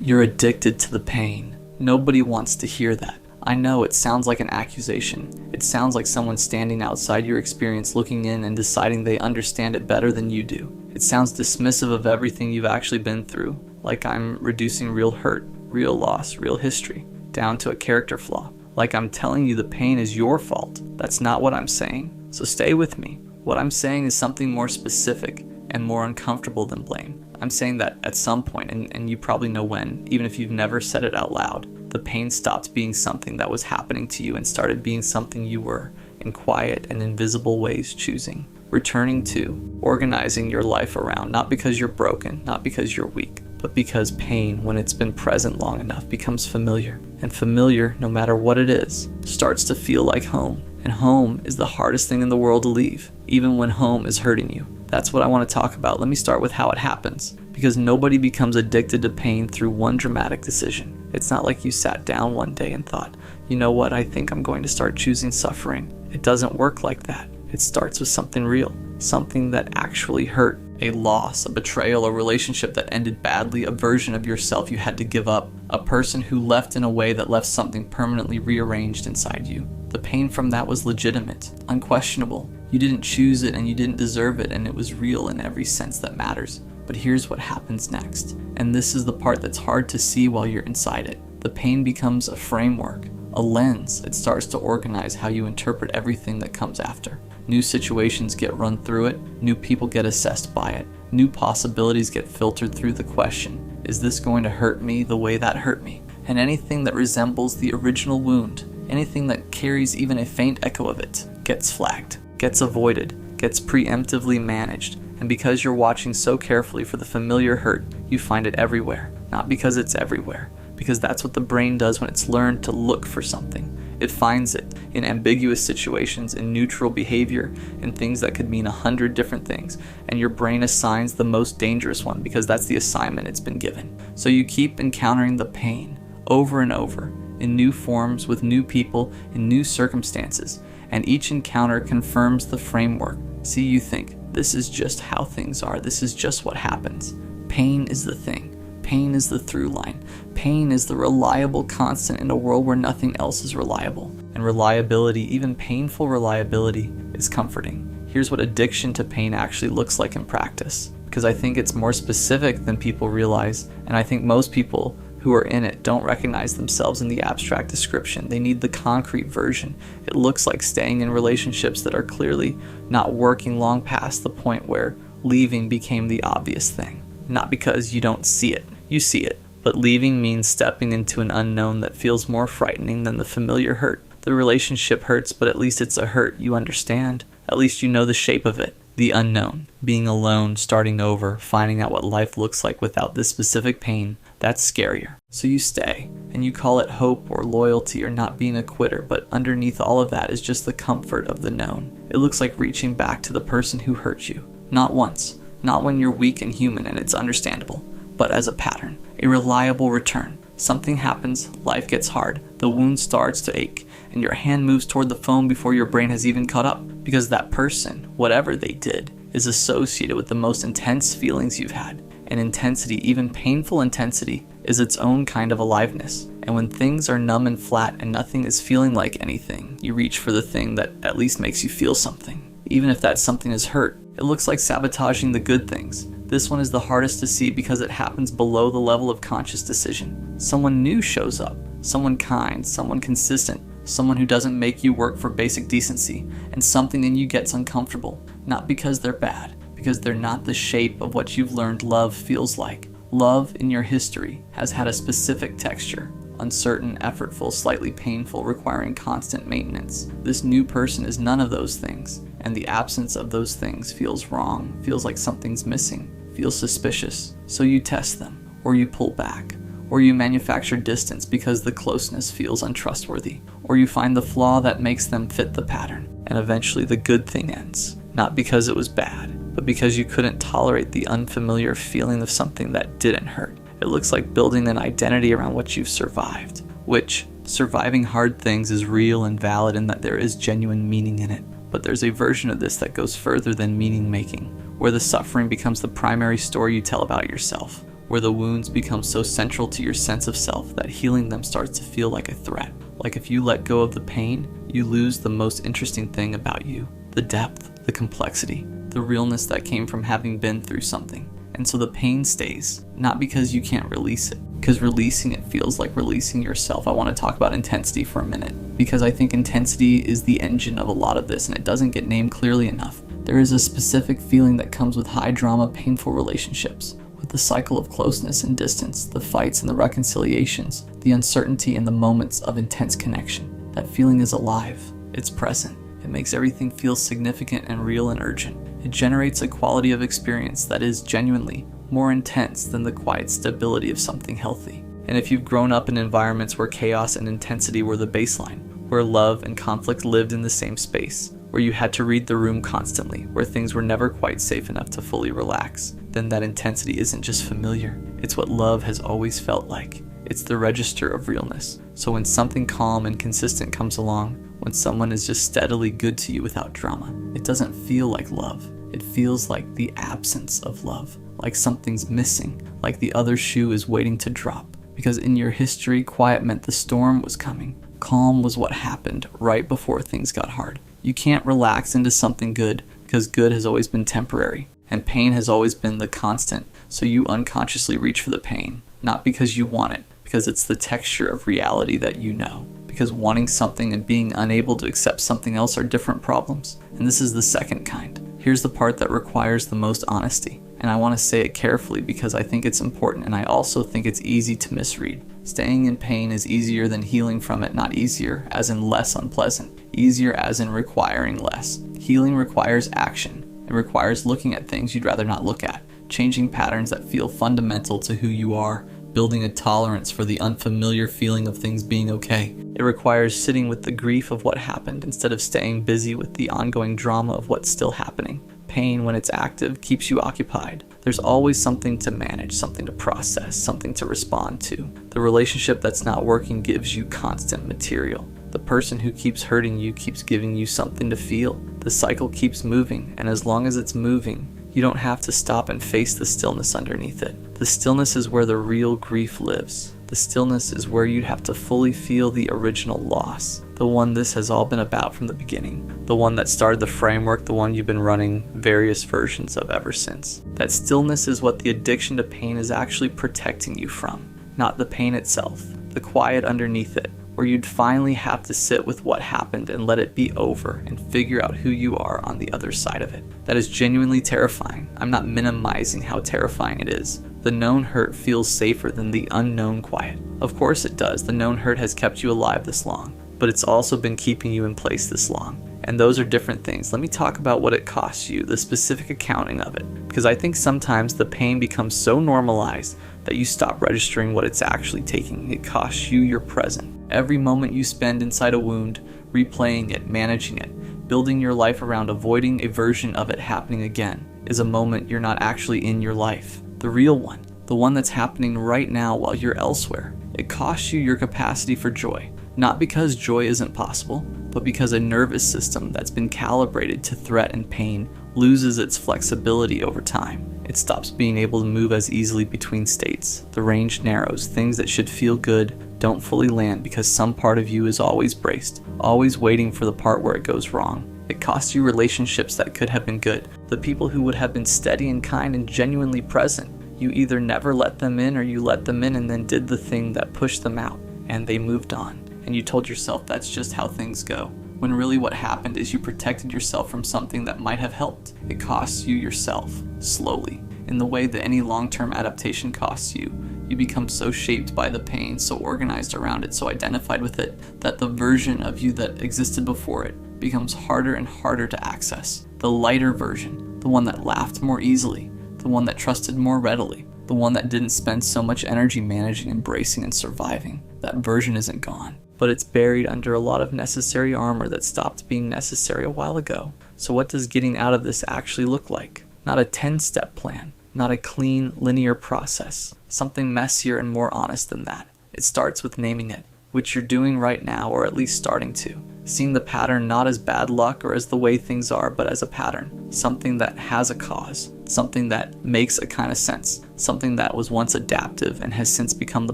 You're addicted to the pain. Nobody wants to hear that. I know it sounds like an accusation. It sounds like someone standing outside your experience looking in and deciding they understand it better than you do. It sounds dismissive of everything you've actually been through, like I'm reducing real hurt, real loss, real history, down to a character flaw. Like I'm telling you the pain is your fault. That's not what I'm saying. So stay with me. What I'm saying is something more specific and more uncomfortable than blame. I'm saying that at some point, and you probably know when, even if you've never said it out loud, the pain stopped being something that was happening to you and started being something you were, in quiet and invisible ways, choosing, returning to, organizing your life around, not because you're broken, not because you're weak, but because pain, when it's been present long enough, becomes familiar. And familiar, no matter what it is, starts to feel like home. And home is the hardest thing in the world to leave, even when home is hurting you. That's what I want to talk about. Let me start with how it happens, because nobody becomes addicted to pain through one dramatic decision. It's not like you sat down one day and thought, you know what, I think I'm going to start choosing suffering. It doesn't work like that. It starts with something real, something that actually hurt. A loss, a betrayal, a relationship that ended badly, a version of yourself you had to give up, a person who left in a way that left something permanently rearranged inside you. The pain from that was legitimate, unquestionable. You didn't choose it and you didn't deserve it, and it was real in every sense that matters. But here's what happens next, and this is the part that's hard to see while you're inside it. The pain becomes a framework, a lens. It starts to organize how you interpret everything that comes after. New situations get run through it, new people get assessed by it, new possibilities get filtered through the question, is this going to hurt me the way that hurt me? And anything that resembles the original wound, anything that carries even a faint echo of it, gets flagged, gets avoided, gets preemptively managed. And because you're watching so carefully for the familiar hurt, you find it everywhere. Not because it's everywhere, because that's what the brain does when it's learned to look for something. It finds it in ambiguous situations, in neutral behavior, in things that could mean 100 different things, and your brain assigns the most dangerous one because that's the assignment it's been given. So you keep encountering the pain over and over, in new forms, with new people, in new circumstances, and each encounter confirms the framework. See, you think, this is just how things are, this is just what happens. Pain is the thing. Pain is the through line. Pain is the reliable constant in a world where nothing else is reliable. And reliability, even painful reliability, is comforting. Here's what addiction to pain actually looks like in practice, because I think it's more specific than people realize, and I think most people who are in it don't recognize themselves in the abstract description. They need the concrete version. It looks like staying in relationships that are clearly not working long past the point where leaving became the obvious thing. Not because you don't see it. You see it. But leaving means stepping into an unknown that feels more frightening than the familiar hurt. The relationship hurts, but at least it's a hurt you understand. At least you know the shape of it. The unknown. Being alone, starting over, finding out what life looks like without this specific pain. That's scarier. So you stay, and you call it hope or loyalty or not being a quitter, but underneath all of that is just the comfort of the known. It looks like reaching back to the person who hurt you. Not once. Not when you're weak and human and it's understandable, but as a pattern, a reliable return. Something happens, life gets hard, the wound starts to ache, and your hand moves toward the phone before your brain has even caught up, because that person, whatever they did, is associated with the most intense feelings you've had. And intensity, even painful intensity, is its own kind of aliveness. And when things are numb and flat and nothing is feeling like anything, you reach for the thing that at least makes you feel something, even if that something is hurt. It looks like sabotaging the good things. This one is the hardest to see because it happens below the level of conscious decision. Someone new shows up, someone kind, someone consistent, someone who doesn't make you work for basic decency, and something in you gets uncomfortable, not because they're bad, because they're not the shape of what you've learned love feels like. Love in your history has had a specific texture, uncertain, effortful, slightly painful, requiring constant maintenance. This new person is none of those things, and the absence of those things feels wrong, feels like something's missing, feels suspicious. So you test them, or you pull back, or you manufacture distance because the closeness feels untrustworthy, or you find the flaw that makes them fit the pattern, and eventually the good thing ends. Not because it was bad, but because you couldn't tolerate the unfamiliar feeling of something that didn't hurt. It looks like building an identity around what you've survived, which, surviving hard things is real and valid in that there is genuine meaning in it. But there's a version of this that goes further than meaning making, where the suffering becomes the primary story you tell about yourself, where the wounds become so central to your sense of self that healing them starts to feel like a threat. Like if you let go of the pain, you lose the most interesting thing about you, the depth, the complexity, the realness that came from having been through something. And so the pain stays, not because you can't release it, because releasing it feels like releasing yourself. I want to talk about intensity for a minute, because I think intensity is the engine of a lot of this, and it doesn't get named clearly enough. There is a specific feeling that comes with high drama, painful relationships, with the cycle of closeness and distance, the fights and the reconciliations, the uncertainty and the moments of intense connection. That feeling is alive. It's present. It makes everything feel significant and real and urgent. It generates a quality of experience that is genuinely more intense than the quiet stability of something healthy. And if you've grown up in environments where chaos and intensity were the baseline, where love and conflict lived in the same space, where you had to read the room constantly, where things were never quite safe enough to fully relax, then that intensity isn't just familiar. It's what love has always felt like. It's the register of realness. So when something calm and consistent comes along, when someone is just steadily good to you without drama, it doesn't feel like love. It feels like the absence of love, like something's missing, like the other shoe is waiting to drop. Because in your history, quiet meant the storm was coming. Calm was what happened right before things got hard. You can't relax into something good, because good has always been temporary, and pain has always been the constant, so you unconsciously reach for the pain, not because you want it, because it's the texture of reality that you know. Because wanting something and being unable to accept something else are different problems, and this is the second kind. Here's the part that requires the most honesty, and I want to say it carefully because I think it's important, and I also think it's easy to misread. Staying in pain is easier than healing from it, not easier as in less unpleasant, easier as in requiring less. Healing requires action. It requires looking at things you'd rather not look at, changing patterns that feel fundamental to who you are, building a tolerance for the unfamiliar feeling of things being okay. It requires sitting with the grief of what happened instead of staying busy with the ongoing drama of what's still happening. Pain, when it's active, keeps you occupied. There's always something to manage, something to process, something to respond to. The relationship that's not working gives you constant material. The person who keeps hurting you keeps giving you something to feel. The cycle keeps moving, and as long as it's moving, you don't have to stop and face the stillness underneath it. The stillness is where the real grief lives. The stillness is where you'd have to fully feel the original loss. The one this has all been about from the beginning. The one that started the framework, the one you've been running various versions of ever since. That stillness is what the addiction to pain is actually protecting you from. Not the pain itself, the quiet underneath it, where you'd finally have to sit with what happened and let it be over and figure out who you are on the other side of it. That is genuinely terrifying. I'm not minimizing how terrifying it is. The known hurt feels safer than the unknown quiet. Of course it does. The known hurt has kept you alive this long, but it's also been keeping you in place this long. And those are different things. Let me talk about what it costs you, the specific accounting of it. Because I think sometimes the pain becomes so normalized that you stop registering what it's actually taking. It costs you your present. Every moment you spend inside a wound, replaying it, managing it, building your life around avoiding a version of it happening again, is a moment you're not actually in your life. The real one, the one that's happening right now while you're elsewhere. It costs you your capacity for joy. Not because joy isn't possible, but because a nervous system that's been calibrated to threat and pain loses its flexibility over time. It stops being able to move as easily between states. The range narrows. Things that should feel good don't fully land because some part of you is always braced, always waiting for the part where it goes wrong. It costs you relationships that could have been good. The people who would have been steady and kind and genuinely present. You either never let them in or you let them in and then did the thing that pushed them out, and they moved on. And you told yourself that's just how things go. When really what happened is you protected yourself from something that might have helped. It costs you yourself, slowly. In the way that any long-term adaptation costs you. You become so shaped by the pain, so organized around it, so identified with it, that the version of you that existed before it becomes harder and harder to access. The lighter version, the one that laughed more easily, the one that trusted more readily, the one that didn't spend so much energy managing, embracing, and surviving. That version isn't gone, but it's buried under a lot of necessary armor that stopped being necessary a while ago. So what does getting out of this actually look like? Not a 10-step plan, not a clean, linear process. Something messier and more honest than that. It starts with naming it. which you're doing right now, or at least starting to. Seeing the pattern not as bad luck or as the way things are, but as a pattern. Something that has a cause. Something that makes a kind of sense. Something that was once adaptive and has since become the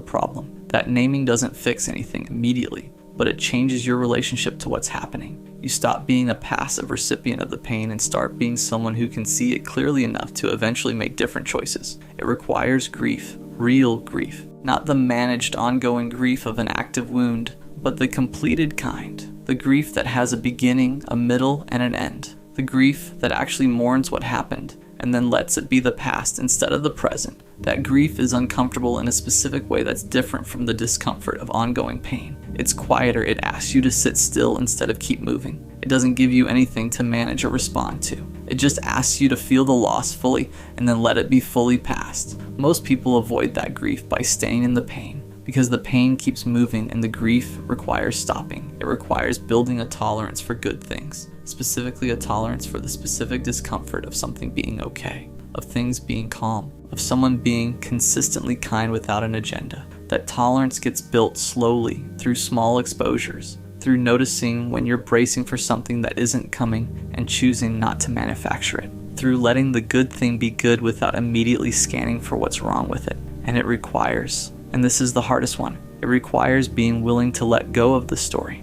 problem. That naming doesn't fix anything immediately, but it changes your relationship to what's happening. You stop being a passive recipient of the pain and start being someone who can see it clearly enough to eventually make different choices. It requires grief, real grief. Not the managed ongoing grief of an active wound, but the completed kind. The grief that has a beginning, a middle, and an end. The grief that actually mourns what happened and then lets it be the past instead of the present. That grief is uncomfortable in a specific way that's different from the discomfort of ongoing pain. It's quieter, it asks you to sit still instead of keep moving. It doesn't give you anything to manage or respond to. It just asks you to feel the loss fully and then let it be fully past. Most people avoid that grief by staying in the pain, because the pain keeps moving and the grief requires stopping. It requires building a tolerance for good things, specifically a tolerance for the specific discomfort of something being okay, of things being calm, of someone being consistently kind without an agenda. That tolerance gets built slowly through small exposures, through noticing when you're bracing for something that isn't coming and choosing not to manufacture it, through letting the good thing be good without immediately scanning for what's wrong with it. And it requires, and this is the hardest one, it requires being willing to let go of the story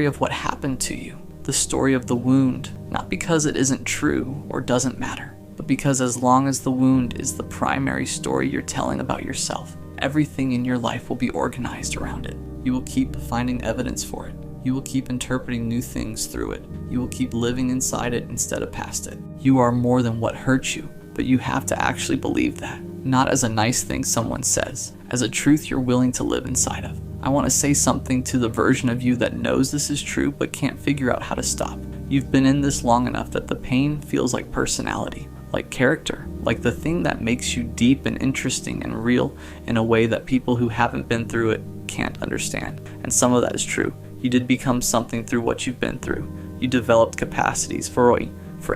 of what happened to you, the story of the wound, not because it isn't true or doesn't matter, but because as long as the wound is the primary story you're telling about yourself, everything in your life will be organized around it. You will keep finding evidence for it. You will keep interpreting new things through it. You will keep living inside it instead of past it. You are more than what hurt you, but you have to actually believe that. Not as a nice thing someone says, as a truth you're willing to live inside of. I want to say something to the version of you that knows this is true but can't figure out how to stop. You've been in this long enough that the pain feels like personality, like character, like the thing that makes you deep and interesting and real in a way that people who haven't been through it can't understand. And some of that is true. You did become something through what you've been through. You developed capacities for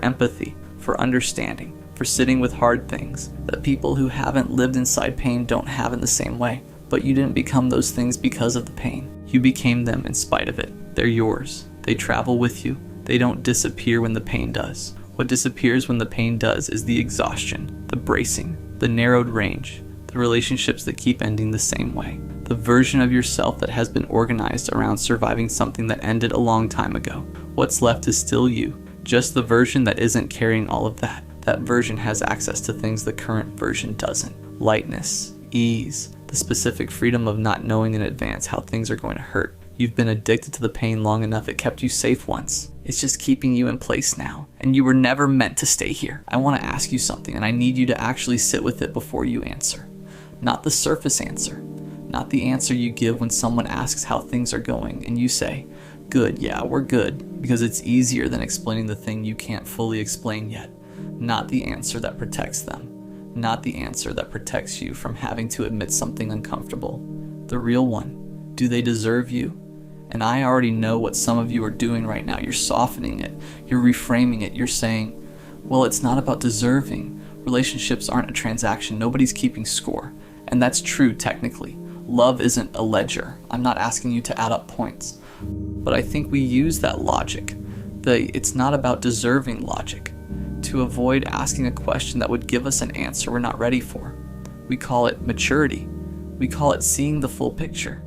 empathy, for understanding, for sitting with hard things that people who haven't lived inside pain don't have in the same way. But you didn't become those things because of the pain. You became them in spite of it. They're yours. They travel with you. They don't disappear when the pain does. What disappears when the pain does is the exhaustion, the bracing, the narrowed range, the relationships that keep ending the same way. The version of yourself that has been organized around surviving something that ended a long time ago. What's left is still you, just the version that isn't carrying all of that. That version has access to things the current version doesn't. Lightness, ease, the specific freedom of not knowing in advance how things are going to hurt. You've been addicted to the pain long enough it kept you safe once. It's just keeping you in place now. And you were never meant to stay here. I want to ask you something, and I need you to actually sit with it before you answer. Not the surface answer. Not the answer you give when someone asks how things are going and you say, "Good, yeah, we're good," because it's easier than explaining the thing you can't fully explain yet. Not the answer that protects them. Not the answer that protects you from having to admit something uncomfortable. The real one. Do they deserve you? And I already know what some of you are doing right now. You're softening it. You're reframing it. You're saying, well, it's not about deserving. Relationships aren't a transaction. Nobody's keeping score. And that's true technically. Love isn't a ledger. I'm not asking you to add up points. But I think we use that logic. It's not about deserving logic. To avoid asking a question that would give us an answer we're not ready for. We call it maturity. We call it seeing the full picture.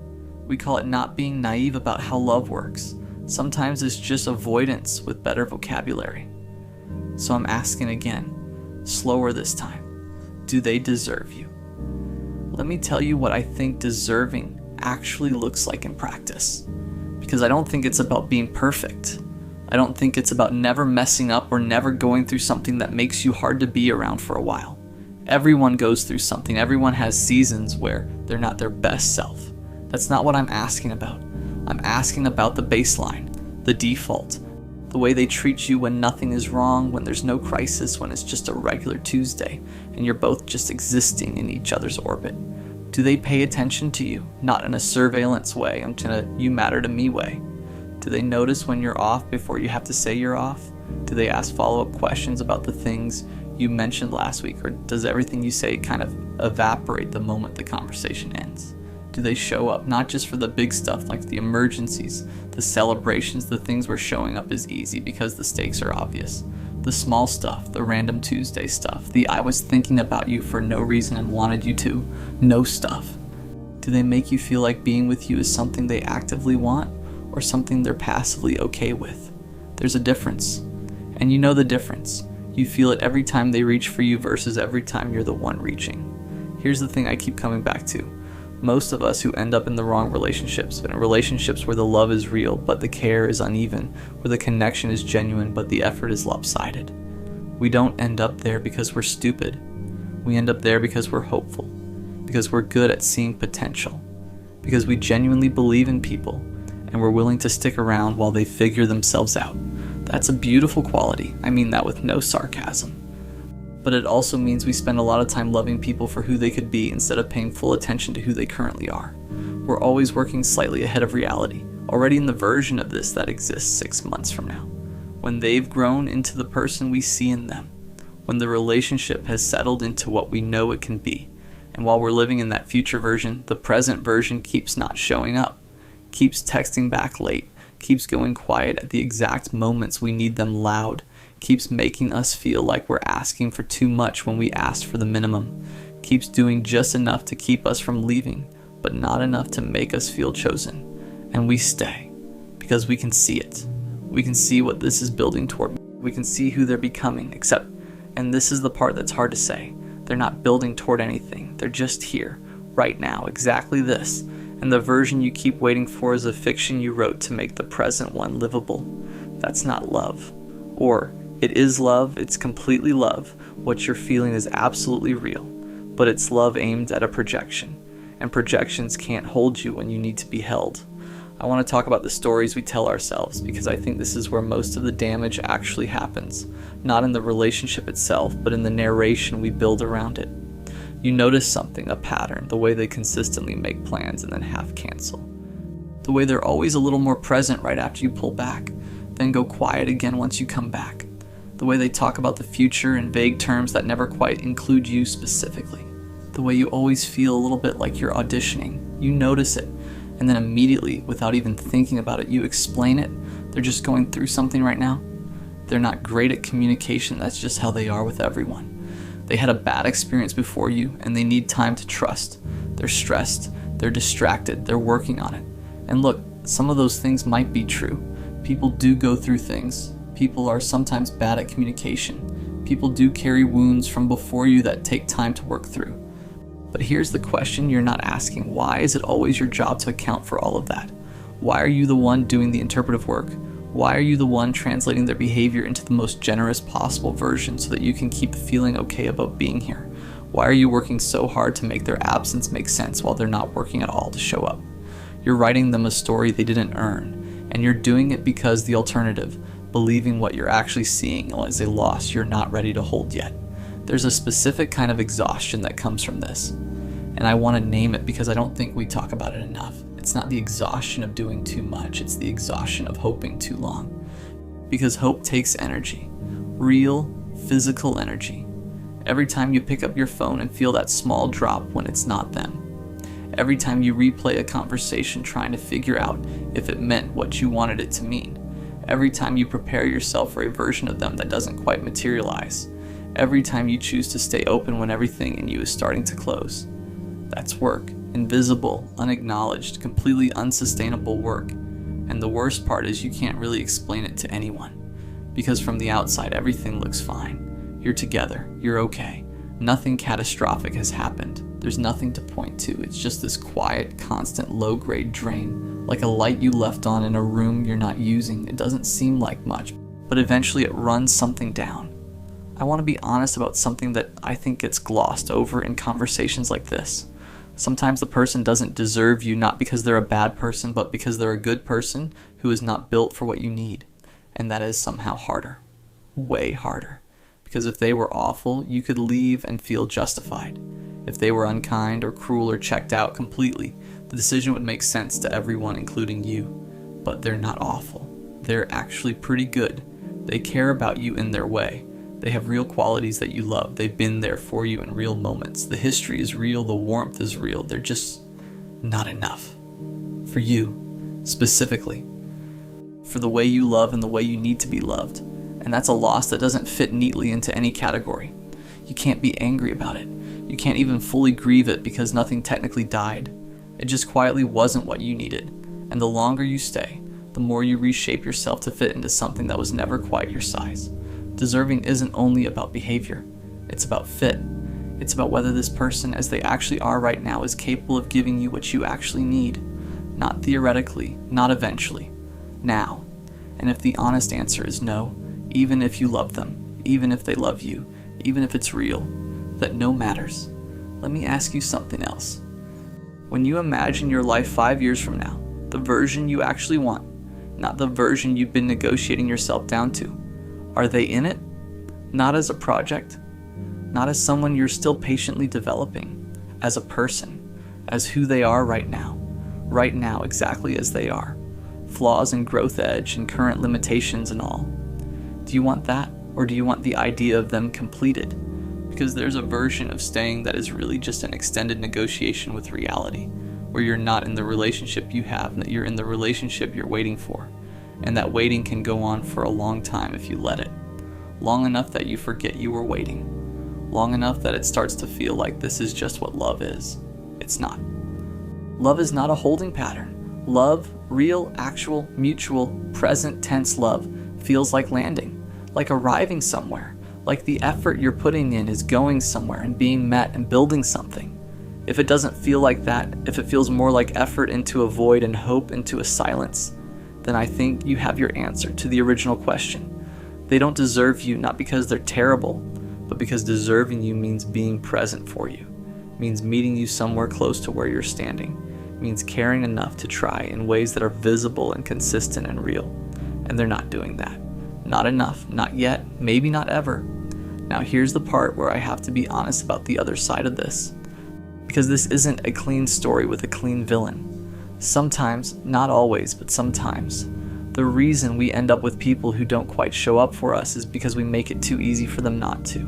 We call it not being naive about how love works. Sometimes it's just avoidance with better vocabulary. So I'm asking again, slower this time. Do they deserve you? Let me tell you what I think deserving actually looks like in practice. Because I don't think it's about being perfect. I don't think it's about never messing up or never going through something that makes you hard to be around for a while. Everyone goes through something. Everyone has seasons where they're not their best self. That's not what I'm asking about. I'm asking about the baseline, the default, the way they treat you when nothing is wrong, when there's no crisis, when it's just a regular Tuesday, and you're both just existing in each other's orbit. Do they pay attention to you? Not in a surveillance way, you matter to me way. Do they notice when you're off before you have to say you're off? Do they ask follow-up questions about the things you mentioned last week, or does everything you say kind of evaporate the moment the conversation ends? Do they show up not just for the big stuff like the emergencies, the celebrations, the things where showing up is easy because the stakes are obvious? The small stuff, the random Tuesday stuff, the I was thinking about you for no reason and wanted you to know stuff. Do they make you feel like being with you is something they actively want or something they're passively okay with? There's a difference. And you know the difference. You feel it every time they reach for you versus every time you're the one reaching. Here's the thing I keep coming back to. Most of us who end up in the wrong relationships, but in relationships where the love is real, but the care is uneven, where the connection is genuine, but the effort is lopsided. We don't end up there because we're stupid. We end up there because we're hopeful, because we're good at seeing potential, because we genuinely believe in people, and we're willing to stick around while they figure themselves out. That's a beautiful quality. I mean that with no sarcasm. But it also means we spend a lot of time loving people for who they could be instead of paying full attention to who they currently are. We're always working slightly ahead of reality, already in the version of this that exists 6 months from now, when they've grown into the person we see in them, when the relationship has settled into what we know it can be. And while we're living in that future version, the present version keeps not showing up, keeps texting back late, keeps going quiet at the exact moments we need them loud, keeps making us feel like we're asking for too much when we asked for the minimum, keeps doing just enough to keep us from leaving, but not enough to make us feel chosen. And we stay, because we can see it. We can see what this is building toward. We can see who they're becoming, except, and this is the part that's hard to say, they're not building toward anything. They're just here, right now, exactly this. And the version you keep waiting for is a fiction you wrote to make the present one livable. That's not love. Or, it is love, it's completely love. What you're feeling is absolutely real, but it's love aimed at a projection, and projections can't hold you when you need to be held. I want to talk about the stories we tell ourselves because I think this is where most of the damage actually happens, not in the relationship itself, but in the narration we build around it. You notice something, a pattern, the way they consistently make plans and then half cancel. The way they're always a little more present right after you pull back, then go quiet again once you come back. The way they talk about the future in vague terms that never quite include you specifically. The way you always feel a little bit like you're auditioning. You notice it, and then immediately, without even thinking about it, you explain it. They're just going through something right now. They're not great at communication, that's just how they are with everyone. They had a bad experience before you, and they need time to trust. They're stressed, they're distracted, they're working on it. And look, some of those things might be true. People do go through things. People are sometimes bad at communication. People do carry wounds from before you that take time to work through. But here's the question you're not asking. Why is it always your job to account for all of that? Why are you the one doing the interpretive work? Why are you the one translating their behavior into the most generous possible version so that you can keep feeling okay about being here? Why are you working so hard to make their absence make sense while they're not working at all to show up? You're writing them a story they didn't earn, and you're doing it because the alternative, believing what you're actually seeing, is a loss you're not ready to hold yet. There's a specific kind of exhaustion that comes from this, and I want to name it because I don't think we talk about it enough. It's not the exhaustion of doing too much, it's the exhaustion of hoping too long. Because hope takes energy, real, physical energy. Every time you pick up your phone and feel that small drop when it's not them. Every time you replay a conversation trying to figure out if it meant what you wanted it to mean. Every time you prepare yourself for a version of them that doesn't quite materialize. Every time you choose to stay open when everything in you is starting to close. That's work. Invisible, unacknowledged, completely unsustainable work. And the worst part is you can't really explain it to anyone. Because from the outside, everything looks fine. You're together. You're okay. Nothing catastrophic has happened. There's nothing to point to. It's just this quiet, constant, low-grade drain. Like a light you left on in a room you're not using. It doesn't seem like much, but eventually it runs something down. I want to be honest about something that I think gets glossed over in conversations like this. Sometimes the person doesn't deserve you not because they're a bad person, but because they're a good person who is not built for what you need. And that is somehow harder. Way harder. Because if they were awful, you could leave and feel justified. If they were unkind or cruel or checked out completely, the decision would make sense to everyone, including you. But they're not awful. They're actually pretty good. They care about you in their way. They have real qualities that you love. They've been there for you in real moments. The history is real. The warmth is real. They're just not enough. For you, specifically. For the way you love and the way you need to be loved. And that's a loss that doesn't fit neatly into any category. You can't be angry about it. You can't even fully grieve it because nothing technically died. It just quietly wasn't what you needed. And the longer you stay, the more you reshape yourself to fit into something that was never quite your size. Deserving isn't only about behavior. It's about fit. It's about whether this person, as they actually are right now, is capable of giving you what you actually need. Not theoretically, not eventually. Now. And if the honest answer is no, even if you love them, even if they love you, even if it's real, that no matters, let me ask you something else. When you imagine your life 5 years from now, the version you actually want, not the version you've been negotiating yourself down to, are they in it? Not as a project, not as someone you're still patiently developing, as a person, as who they are right now exactly as they are, flaws and growth edge and current limitations and all. Do you want that, or do you want the idea of them completed? Because there's a version of staying that is really just an extended negotiation with reality, where you're not in the relationship you have, that you're in the relationship you're waiting for, and that waiting can go on for a long time if you let it. Long enough that you forget you were waiting. Long enough that it starts to feel like this is just what love is. It's not. Love is not a holding pattern. Love, real, actual, mutual, present tense love, feels like landing, like arriving somewhere, like the effort you're putting in is going somewhere and being met and building something. If it doesn't feel like that, if it feels more like effort into a void and hope into a silence, then I think you have your answer to the original question. They don't deserve you not because they're terrible, but because deserving you means being present for you, means meeting you somewhere close to where you're standing, means caring enough to try in ways that are visible and consistent and real. And they're not doing that. Not enough, not yet, maybe not ever. Now here's the part where I have to be honest about the other side of this. Because this isn't a clean story with a clean villain. Sometimes, not always, but sometimes, the reason we end up with people who don't quite show up for us is because we make it too easy for them not to.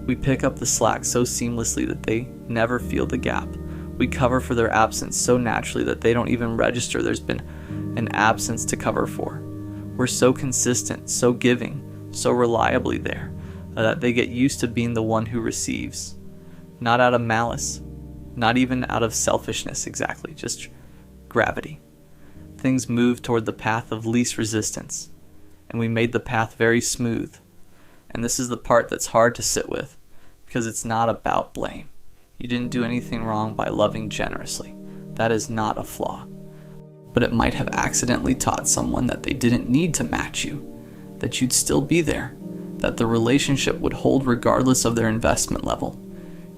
We pick up the slack so seamlessly that they never feel the gap. We cover for their absence so naturally that they don't even register there's been an absence to cover for. We're so consistent, so giving, so reliably there, that they get used to being the one who receives. Not out of malice, not even out of selfishness exactly, just gravity. Things move toward the path of least resistance, and we made the path very smooth. And this is the part that's hard to sit with, because it's not about blame. You didn't do anything wrong by loving generously. That is not a flaw. But it might have accidentally taught someone that they didn't need to match you, that you'd still be there, that the relationship would hold regardless of their investment level.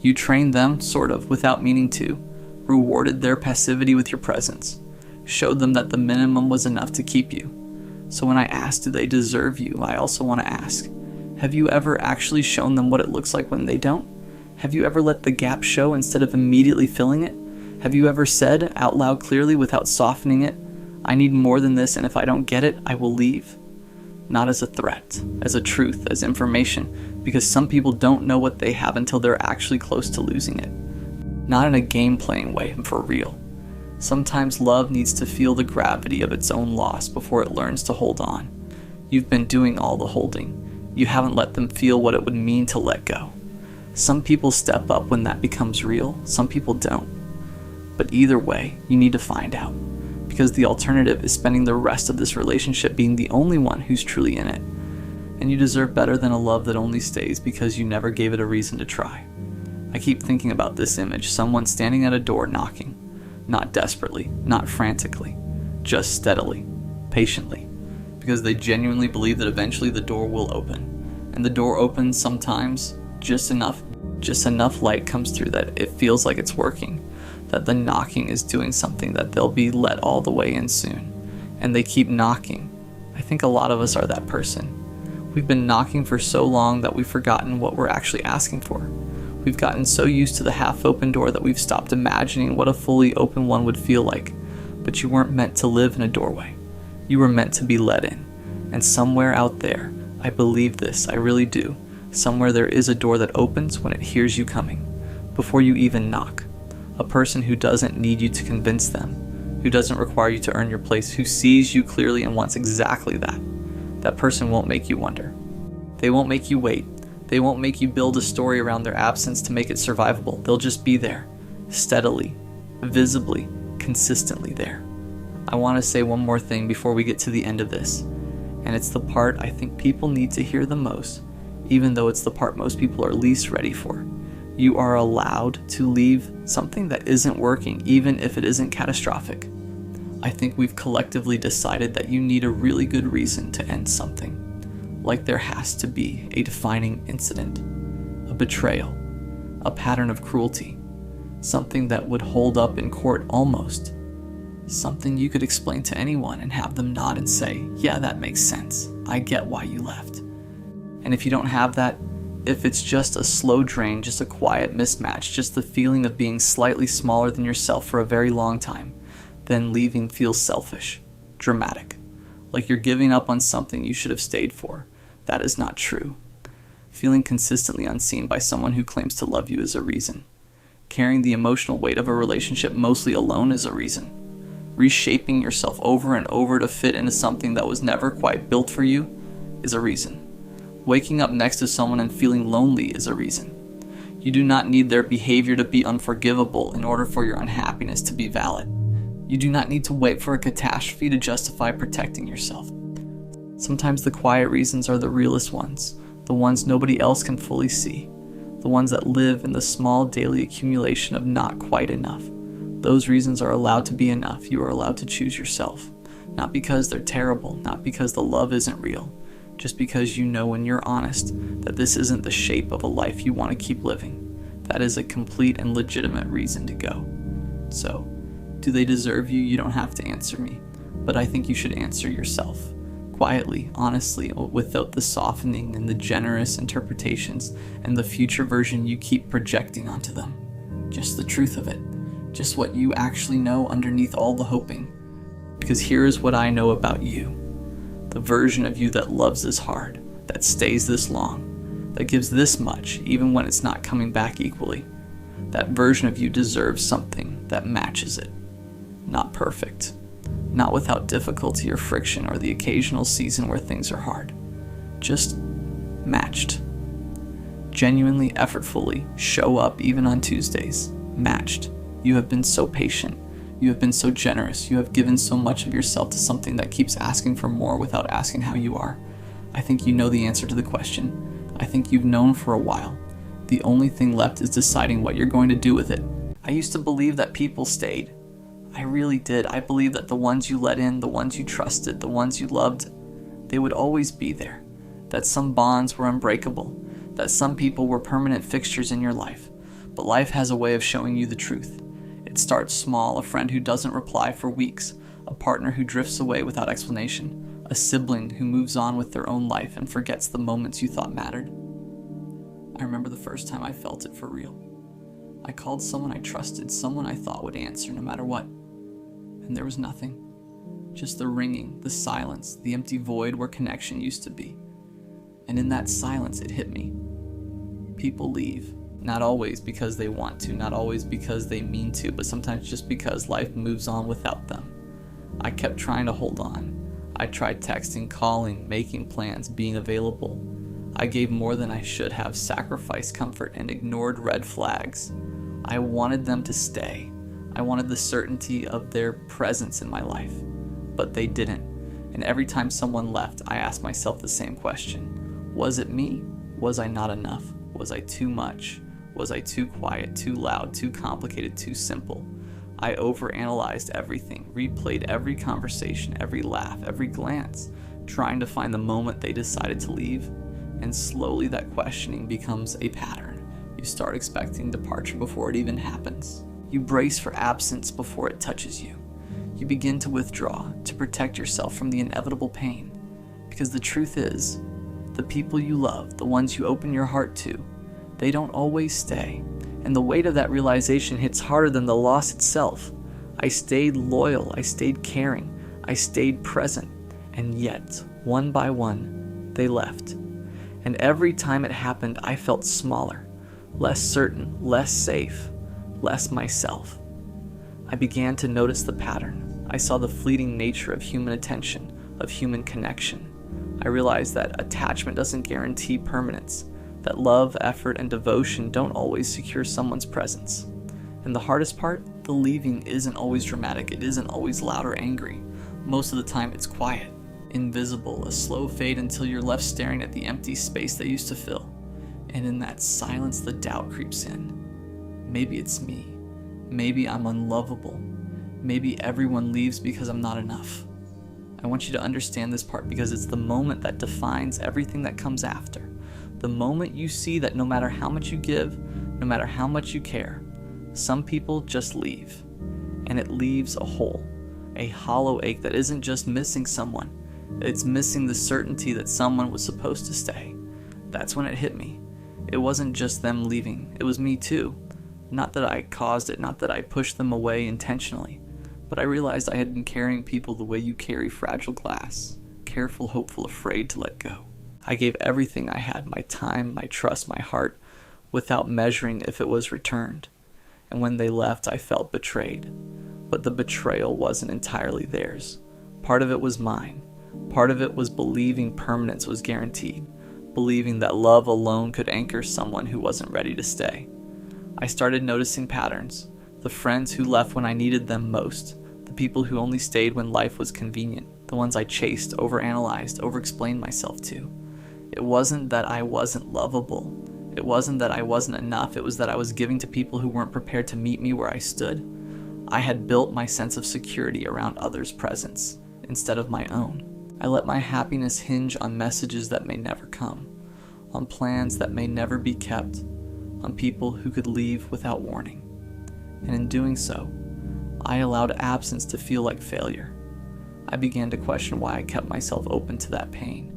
You trained them, sort of, without meaning to, rewarded their passivity with your presence, showed them that the minimum was enough to keep you. So when I ask, do they deserve you, I also want to ask, have you ever actually shown them what it looks like when they don't? Have you ever let the gap show instead of immediately filling it? Have you ever said, out loud clearly without softening it, I need more than this, and if I don't get it, I will leave? Not as a threat, as a truth, as information, because some people don't know what they have until they're actually close to losing it. Not in a game-playing way, for real. Sometimes love needs to feel the gravity of its own loss before it learns to hold on. You've been doing all the holding. You haven't let them feel what it would mean to let go. Some people step up when that becomes real, some people don't. But either way, you need to find out. Because the alternative is spending the rest of this relationship being the only one who's truly in it. And you deserve better than a love that only stays because you never gave it a reason to try. I keep thinking about this image, someone standing at a door knocking. Not desperately, not frantically, just steadily, patiently. Because they genuinely believe that eventually the door will open. And the door opens sometimes, just enough light comes through that it feels like it's working. That the knocking is doing something, that they'll be let all the way in soon. And they keep knocking. I think a lot of us are that person. We've been knocking for so long that we've forgotten what we're actually asking for. We've gotten so used to the half-open door that we've stopped imagining what a fully open one would feel like. But you weren't meant to live in a doorway. You were meant to be let in. And somewhere out there, I believe this, I really do, somewhere there is a door that opens when it hears you coming, before you even knock. A person who doesn't need you to convince them, who doesn't require you to earn your place, who sees you clearly and wants exactly that. That person won't make you wonder. They won't make you wait. They won't make you build a story around their absence to make it survivable. They'll just be there, steadily, visibly, consistently there. I want to say one more thing before we get to the end of this, and it's the part I think people need to hear the most, even though it's the part most people are least ready for. You are allowed to leave something that isn't working, even if it isn't catastrophic. I think we've collectively decided that you need a really good reason to end something. Like there has to be a defining incident, a betrayal, a pattern of cruelty, something that would hold up in court almost, something you could explain to anyone and have them nod and say, yeah, that makes sense. I get why you left. And if you don't have that, if it's just a slow drain, just a quiet mismatch, just the feeling of being slightly smaller than yourself for a very long time, then leaving feels selfish, dramatic, like you're giving up on something you should have stayed for. That is not true. Feeling consistently unseen by someone who claims to love you is a reason. Carrying the emotional weight of a relationship mostly alone is a reason. Reshaping yourself over and over to fit into something that was never quite built for you is a reason. Waking up next to someone and feeling lonely is a reason. You do not need their behavior to be unforgivable in order for your unhappiness to be valid. You do not need to wait for a catastrophe to justify protecting yourself. Sometimes the quiet reasons are the realest ones, the ones nobody else can fully see, the ones that live in the small daily accumulation of not quite enough. Those reasons are allowed to be enough. You are allowed to choose yourself. Not because they're terrible, not because the love isn't real, just because you know when you're honest that this isn't the shape of a life you want to keep living. That is a complete and legitimate reason to go. So, do they deserve you? You don't have to answer me, but I think you should answer yourself. Quietly, honestly, without the softening and the generous interpretations and the future version you keep projecting onto them. Just the truth of it. Just what you actually know underneath all the hoping. Because here is what I know about you. The version of you that loves this hard, that stays this long, that gives this much even when it's not coming back equally. That version of you deserves something that matches it. Not perfect. Not without difficulty or friction or the occasional season where things are hard. Just matched. Genuinely, effortfully, show up even on Tuesdays. Matched. You have been so patient. You have been so generous. You have given so much of yourself to something that keeps asking for more without asking how you are. I think you know the answer to the question. I think you've known for a while. The only thing left is deciding what you're going to do with it. I used to believe that people stayed. I really did. I believed that the ones you let in, the ones you trusted, the ones you loved, they would always be there. That some bonds were unbreakable. That some people were permanent fixtures in your life. But life has a way of showing you the truth. It starts small, a friend who doesn't reply for weeks, a partner who drifts away without explanation, a sibling who moves on with their own life and forgets the moments you thought mattered. I remember the first time I felt it for real. I called someone I trusted, someone I thought would answer no matter what. And there was nothing. Just the ringing, the silence, the empty void where connection used to be. And in that silence, it hit me. People leave. Not always because they want to, not always because they mean to, but sometimes just because life moves on without them. I kept trying to hold on. I tried texting, calling, making plans, being available. I gave more than I should have, sacrificed comfort, and ignored red flags. I wanted them to stay. I wanted the certainty of their presence in my life, but they didn't. And every time someone left, I asked myself the same question. Was it me? Was I not enough? Was I too much? Was I too quiet, too loud, too complicated, too simple? I overanalyzed everything, replayed every conversation, every laugh, every glance, trying to find the moment they decided to leave. And slowly that questioning becomes a pattern. You start expecting departure before it even happens. You brace for absence before it touches you. You begin to withdraw, to protect yourself from the inevitable pain. Because the truth is, the people you love, the ones you open your heart to, they don't always stay. And the weight of that realization hits harder than the loss itself. I stayed loyal, I stayed caring, I stayed present. And yet, one by one, they left. And every time it happened, I felt smaller, less certain, less safe, less myself. I began to notice the pattern. I saw the fleeting nature of human attention, of human connection. I realized that attachment doesn't guarantee permanence, that love, effort, and devotion don't always secure someone's presence. And the hardest part, the leaving isn't always dramatic, it isn't always loud or angry. Most of the time it's quiet, invisible, a slow fade until you're left staring at the empty space they used to fill. And in that silence, the doubt creeps in. Maybe it's me. Maybe I'm unlovable. Maybe everyone leaves because I'm not enough. I want you to understand this part because it's the moment that defines everything that comes after. The moment you see that no matter how much you give, no matter how much you care, some people just leave. And it leaves a hole, a hollow ache that isn't just missing someone. It's missing the certainty that someone was supposed to stay. That's when it hit me. It wasn't just them leaving, it was me too. Not that I caused it, not that I pushed them away intentionally, but I realized I had been carrying people the way you carry fragile glass, careful, hopeful, afraid to let go. I gave everything I had, my time, my trust, my heart, without measuring if it was returned. And when they left, I felt betrayed. But the betrayal wasn't entirely theirs. Part of it was mine. Part of it was believing permanence was guaranteed, believing that love alone could anchor someone who wasn't ready to stay. I started noticing patterns, the friends who left when I needed them most, the people who only stayed when life was convenient, the ones I chased, overanalyzed, overexplained myself to. It wasn't that I wasn't lovable. It wasn't that I wasn't enough. It was that I was giving to people who weren't prepared to meet me where I stood. I had built my sense of security around others' presence instead of my own. I let my happiness hinge on messages that may never come, on plans that may never be kept, on people who could leave without warning. And in doing so, I allowed absence to feel like failure. I began to question why I kept myself open to that pain.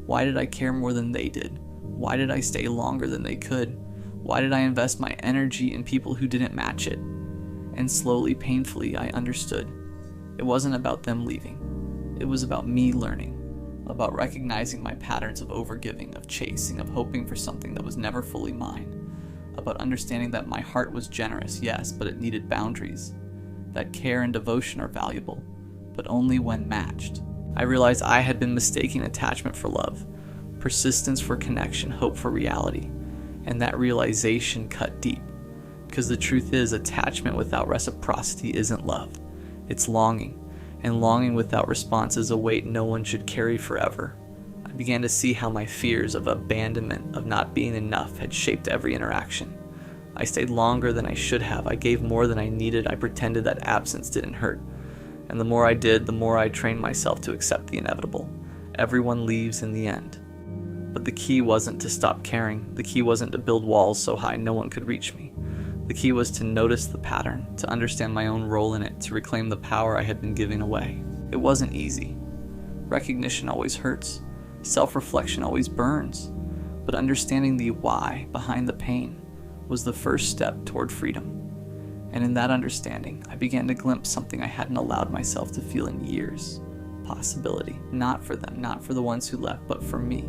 Why did I care more than they did? Why did I stay longer than they could? Why did I invest my energy in people who didn't match it? And slowly, painfully, I understood. It wasn't about them leaving. It was about me learning, about recognizing my patterns of overgiving, of chasing, of hoping for something that was never fully mine, about understanding that my heart was generous, yes, but it needed boundaries, that care and devotion are valuable, but only when matched. I realized I had been mistaking attachment for love, persistence for connection, hope for reality, and that realization cut deep. Because the truth is, attachment without reciprocity isn't love. It's longing, and longing without response is a weight no one should carry forever. I began to see how my fears of abandonment, of not being enough, had shaped every interaction. I stayed longer than I should have. I gave more than I needed. I pretended that absence didn't hurt. And the more I did, the more I trained myself to accept the inevitable. Everyone leaves in the end. But the key wasn't to stop caring. The key wasn't to build walls so high no one could reach me. The key was to notice the pattern, to understand my own role in it, to reclaim the power I had been giving away. It wasn't easy. Recognition always hurts. Self-reflection always burns. But understanding the why behind the pain was the first step toward freedom. And in that understanding, I began to glimpse something I hadn't allowed myself to feel in years. Possibility. Not for them, not for the ones who left, but for me.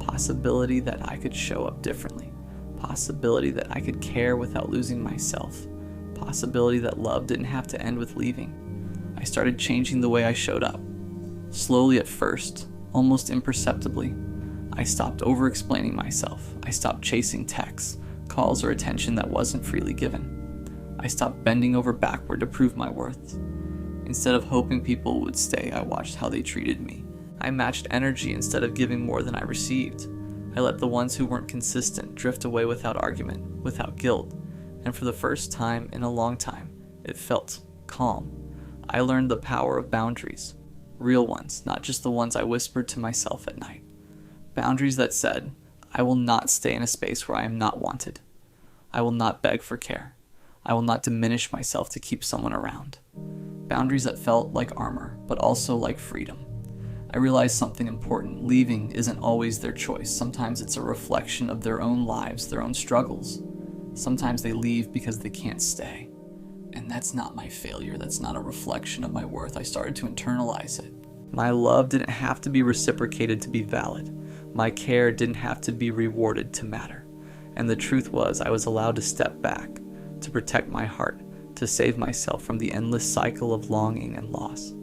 Possibility that I could show up differently. Possibility that I could care without losing myself. Possibility that love didn't have to end with leaving. I started changing the way I showed up. Slowly at first, almost imperceptibly. I stopped over-explaining myself. I stopped chasing texts, calls, or attention that wasn't freely given. I stopped bending over backward to prove my worth. Instead of hoping people would stay, I watched how they treated me. I matched energy instead of giving more than I received. I let the ones who weren't consistent drift away without argument, without guilt, and for the first time in a long time, it felt calm. I learned the power of boundaries, real ones, not just the ones I whispered to myself at night. Boundaries that said, I will not stay in a space where I am not wanted. I will not beg for care. I will not diminish myself to keep someone around. Boundaries that felt like armor, but also like freedom. I realized something important. Leaving isn't always their choice. Sometimes it's a reflection of their own lives, their own struggles. Sometimes they leave because they can't stay. And that's not my failure. That's not a reflection of my worth. I started to internalize it. My love didn't have to be reciprocated to be valid. My care didn't have to be rewarded to matter. And the truth was, I was allowed to step back, to protect my heart, to save myself from the endless cycle of longing and loss.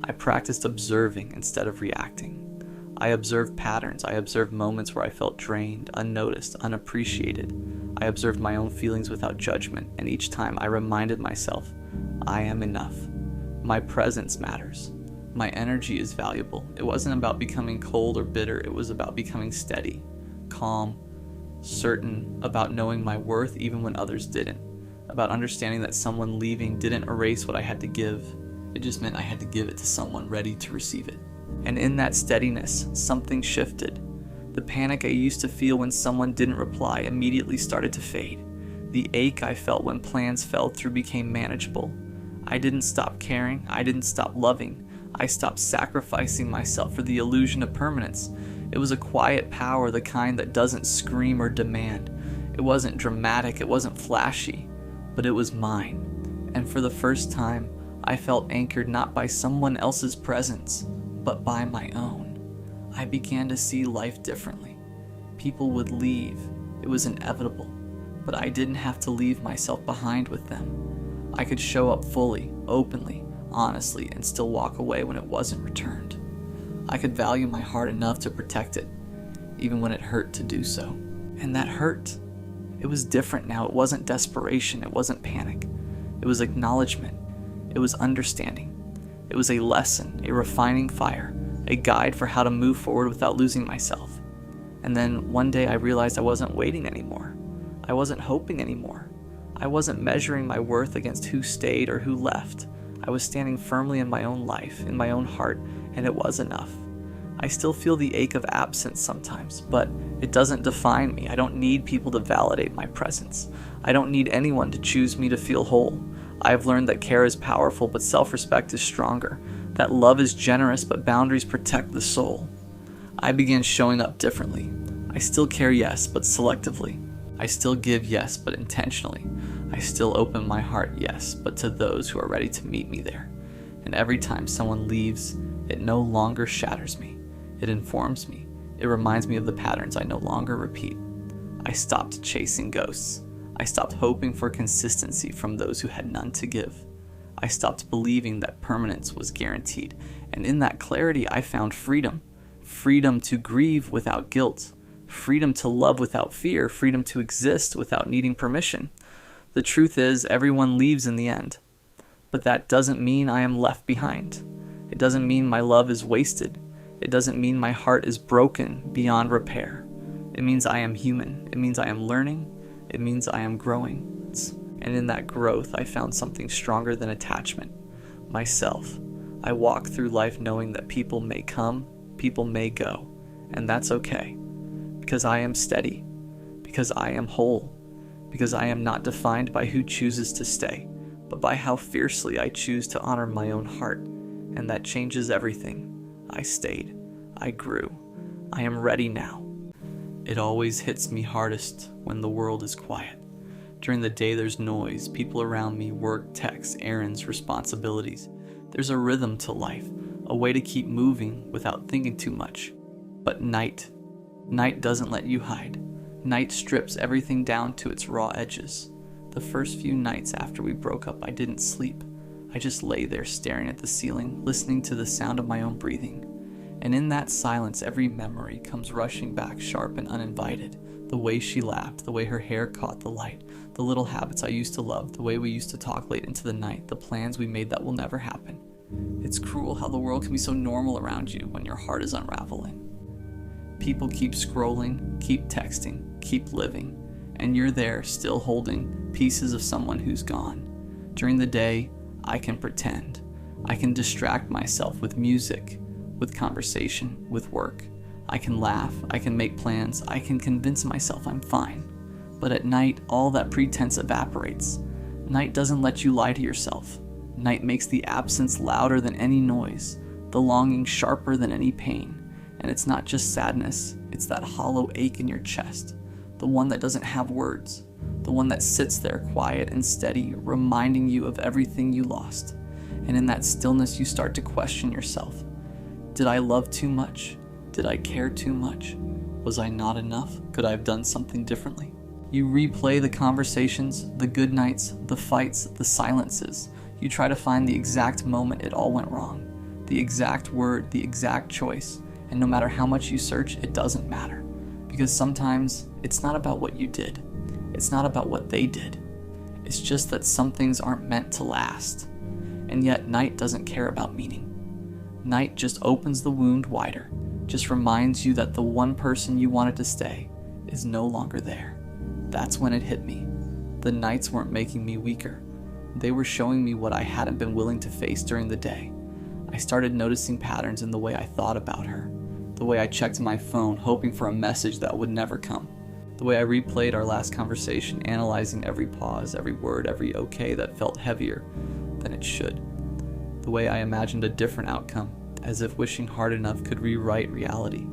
I practiced observing instead of reacting. I observed patterns. I observed moments where I felt drained, unnoticed, unappreciated. I observed my own feelings without judgment, and each time I reminded myself, I am enough. My presence matters. My energy is valuable. It wasn't about becoming cold or bitter. It was about becoming steady, calm, certain about knowing my worth even when others didn't, about understanding that someone leaving didn't erase what I had to give. It just meant I had to give it to someone ready to receive it. And in that steadiness, something shifted. The panic I used to feel when someone didn't reply immediately started to fade. The ache I felt when plans fell through became manageable. I didn't stop caring. I didn't stop loving. I stopped sacrificing myself for the illusion of permanence. It was a quiet power, the kind that doesn't scream or demand. It wasn't dramatic, it wasn't flashy, but it was mine. And for the first time, I felt anchored not by someone else's presence, but by my own. I began to see life differently. People would leave. It was inevitable, but I didn't have to leave myself behind with them. I could show up fully, openly, honestly, and still walk away when it wasn't returned. I could value my heart enough to protect it, even when it hurt to do so. And that hurt. It was different now. It wasn't desperation. It wasn't panic. It was acknowledgement. It was understanding. It was a lesson, a refining fire, a guide for how to move forward without losing myself. And then one day I realized I wasn't waiting anymore. I wasn't hoping anymore. I wasn't measuring my worth against who stayed or who left. I was standing firmly in my own life, in my own heart, and it was enough. I still feel the ache of absence sometimes, but it doesn't define me. I don't need people to validate my presence. I don't need anyone to choose me to feel whole. I've learned that care is powerful, but self-respect is stronger. That love is generous, but boundaries protect the soul. I began showing up differently. I still care, yes, but selectively. I still give, yes, but intentionally. I still open my heart, yes, but to those who are ready to meet me there. And every time someone leaves, it no longer shatters me. It informs me. It reminds me of the patterns I no longer repeat. I stopped chasing ghosts. I stopped hoping for consistency from those who had none to give. I stopped believing that permanence was guaranteed. And in that clarity, I found freedom. Freedom to grieve without guilt. Freedom to love without fear. Freedom to exist without needing permission. The truth is, everyone leaves in the end. But that doesn't mean I am left behind. It doesn't mean my love is wasted. It doesn't mean my heart is broken beyond repair. It means I am human. It means I am learning. It means I am growing. And in that growth, I found something stronger than attachment. Myself. I walk through life knowing that people may come, people may go. And that's okay. Because I am steady. Because I am whole. Because I am not defined by who chooses to stay, but by how fiercely I choose to honor my own heart. And that changes everything. I stayed. I grew. I am ready now. It always hits me hardest when the world is quiet. During the day there's noise, people around me, work, texts, errands, responsibilities. There's a rhythm to life, a way to keep moving without thinking too much. But night doesn't let you hide. Night strips everything down to its raw edges. The first few nights after we broke up, I didn't sleep. I just lay there staring at the ceiling, listening to the sound of my own breathing. And in that silence, every memory comes rushing back sharp and uninvited. The way she laughed, the way her hair caught the light, the little habits I used to love, the way we used to talk late into the night, the plans we made that will never happen. It's cruel how the world can be so normal around you when your heart is unraveling. People keep scrolling, keep texting, keep living, and you're there still holding pieces of someone who's gone. During the day, I can pretend. I can distract myself with music, with conversation, with work. I can laugh, I can make plans, I can convince myself I'm fine. But at night, all that pretense evaporates. Night doesn't let you lie to yourself. Night makes the absence louder than any noise, the longing sharper than any pain. And it's not just sadness, it's that hollow ache in your chest, the one that doesn't have words, the one that sits there quiet and steady, reminding you of everything you lost. And in that stillness, you start to question yourself. Did I love too much? Did I care too much? Was I not enough? Could I have done something differently? You replay the conversations, the good nights, the fights, the silences. You try to find the exact moment it all went wrong, the exact word, the exact choice, and no matter how much you search, it doesn't matter. Because sometimes it's not about what you did. It's not about what they did. It's just that some things aren't meant to last. And yet night doesn't care about meaning. Night just opens the wound wider, just reminds you that the one person you wanted to stay is no longer there. That's when it hit me. The nights weren't making me weaker. They were showing me what I hadn't been willing to face during the day. I started noticing patterns in the way I thought about her, the way I checked my phone hoping for a message that would never come, the way I replayed our last conversation, analyzing every pause, every word, every okay that felt heavier than it should, the way I imagined a different outcome, as if wishing hard enough could rewrite reality.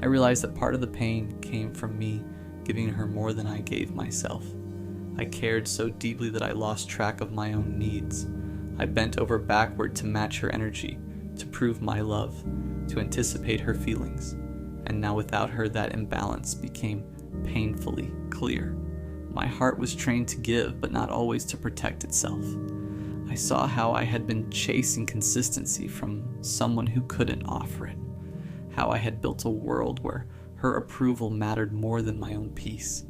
I realized that part of the pain came from me giving her more than I gave myself. I cared so deeply that I lost track of my own needs. I bent over backward to match her energy, to prove my love, to anticipate her feelings. And now without her, that imbalance became painfully clear. My heart was trained to give, but not always to protect itself. I saw how I had been chasing consistency from someone who couldn't offer it. How I had built a world where her approval mattered more than my own peace.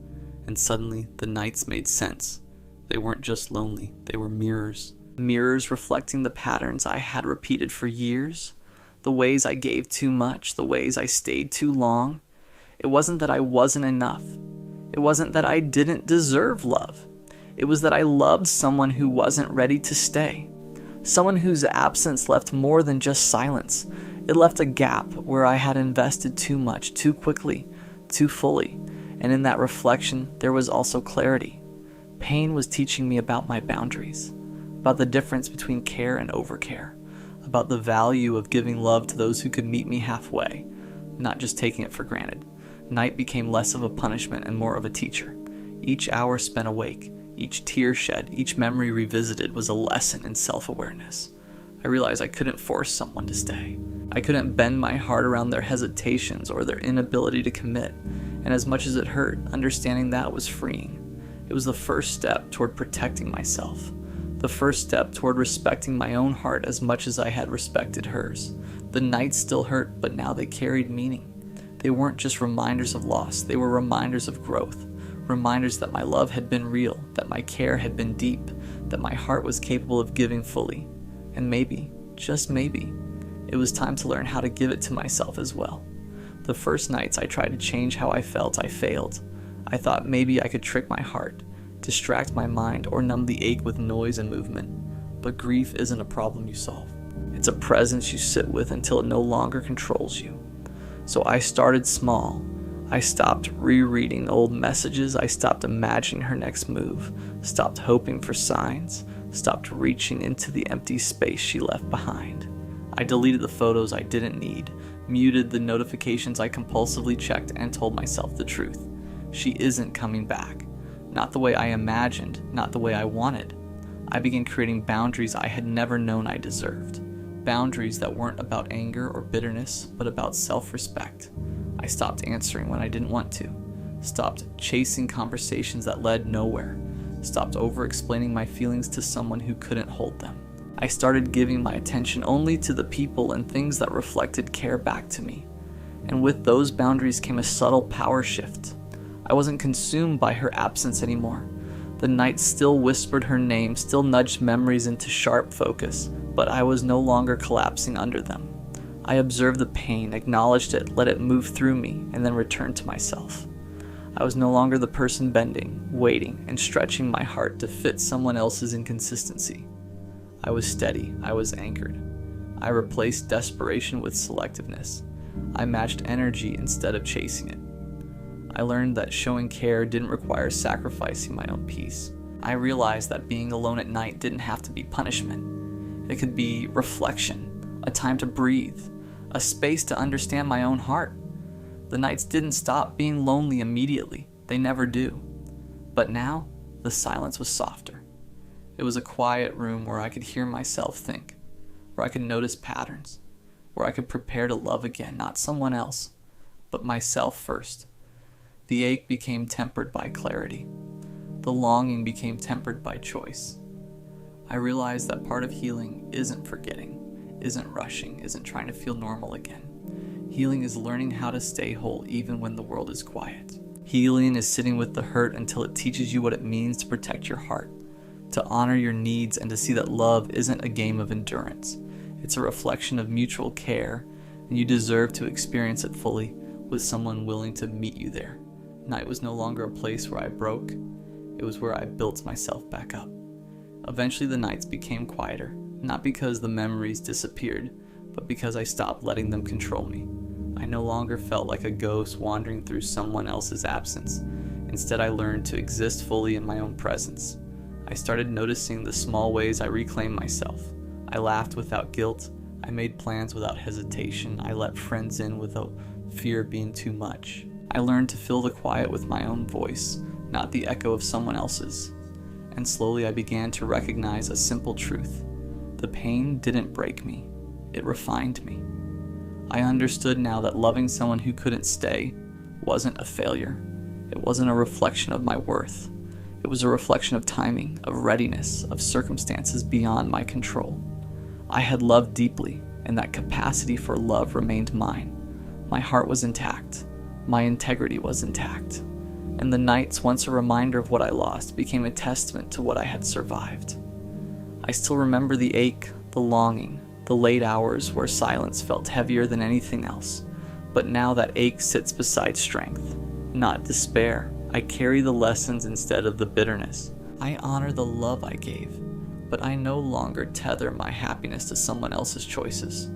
And suddenly, the nights made sense. They weren't just lonely, they were mirrors. Mirrors reflecting the patterns I had repeated for years. The ways I gave too much, the ways I stayed too long. It wasn't that I wasn't enough. It wasn't that I didn't deserve love. It was that I loved someone who wasn't ready to stay. Someone whose absence left more than just silence. It left a gap where I had invested too much, too quickly, too fully. And in that reflection, there was also clarity. Pain was teaching me about my boundaries, about the difference between care and overcare, about the value of giving love to those who could meet me halfway, not just taking it for granted. Night became less of a punishment and more of a teacher. Each hour spent awake, each tear shed, each memory revisited was a lesson in self-awareness. I realized I couldn't force someone to stay. I couldn't bend my heart around their hesitations or their inability to commit. And as much as it hurt, understanding that was freeing. It was the first step toward protecting myself. The first step toward respecting my own heart as much as I had respected hers. The nights still hurt, but now they carried meaning. They weren't just reminders of loss, they were reminders of growth. Reminders that my love had been real, that my care had been deep, that my heart was capable of giving fully. And maybe, just maybe, it was time to learn how to give it to myself as well. The first nights I tried to change how I felt, I failed. I thought maybe I could trick my heart, distract my mind, or numb the ache with noise and movement. But grief isn't a problem you solve. It's a presence you sit with until it no longer controls you. So I started small. I stopped rereading old messages. I stopped imagining her next move, stopped hoping for signs, stopped reaching into the empty space she left behind. I deleted the photos I didn't need, muted the notifications I compulsively checked, and told myself the truth. She isn't coming back. Not the way I imagined, not the way I wanted. I began creating boundaries I had never known I deserved. Boundaries that weren't about anger or bitterness, but about self-respect. I stopped answering when I didn't want to. Stopped chasing conversations that led nowhere. Stopped over-explaining my feelings to someone who couldn't hold them. I started giving my attention only to the people and things that reflected care back to me. And with those boundaries came a subtle power shift. I wasn't consumed by her absence anymore. The night still whispered her name, still nudged memories into sharp focus, but I was no longer collapsing under them. I observed the pain, acknowledged it, let it move through me, and then returned to myself. I was no longer the person bending, waiting, and stretching my heart to fit someone else's inconsistency. I was steady, I was anchored. I replaced desperation with selectiveness. I matched energy instead of chasing it. I learned that showing care didn't require sacrificing my own peace. I realized that being alone at night didn't have to be punishment. It could be reflection, a time to breathe, a space to understand my own heart. The nights didn't stop being lonely immediately. They never do. But now, the silence was softer. It was a quiet room where I could hear myself think, where I could notice patterns, where I could prepare to love again, not someone else, but myself first. The ache became tempered by clarity. The longing became tempered by choice. I realized that part of healing isn't forgetting, isn't rushing, isn't trying to feel normal again. Healing is learning how to stay whole even when the world is quiet. Healing is sitting with the hurt until it teaches you what it means to protect your heart, to honor your needs, and to see that love isn't a game of endurance. It's a reflection of mutual care, and you deserve to experience it fully with someone willing to meet you there. Night was no longer a place where I broke, it was where I built myself back up. Eventually the nights became quieter, not because the memories disappeared, but because I stopped letting them control me. I no longer felt like a ghost wandering through someone else's absence. Instead, I learned to exist fully in my own presence. I started noticing the small ways I reclaimed myself. I laughed without guilt. I made plans without hesitation. I let friends in without fear of being too much. I learned to fill the quiet with my own voice, not the echo of someone else's. And slowly I began to recognize a simple truth. The pain didn't break me. It refined me. I understood now that loving someone who couldn't stay wasn't a failure. It wasn't a reflection of my worth. It was a reflection of timing, of readiness, of circumstances beyond my control. I had loved deeply, and that capacity for love remained mine. My heart was intact. My integrity was intact. And the nights, once a reminder of what I lost, became a testament to what I had survived. I still remember the ache, the longing, the late hours where silence felt heavier than anything else. But now that ache sits beside strength, not despair. I carry the lessons instead of the bitterness. I honor the love I gave, but I no longer tether my happiness to someone else's choices.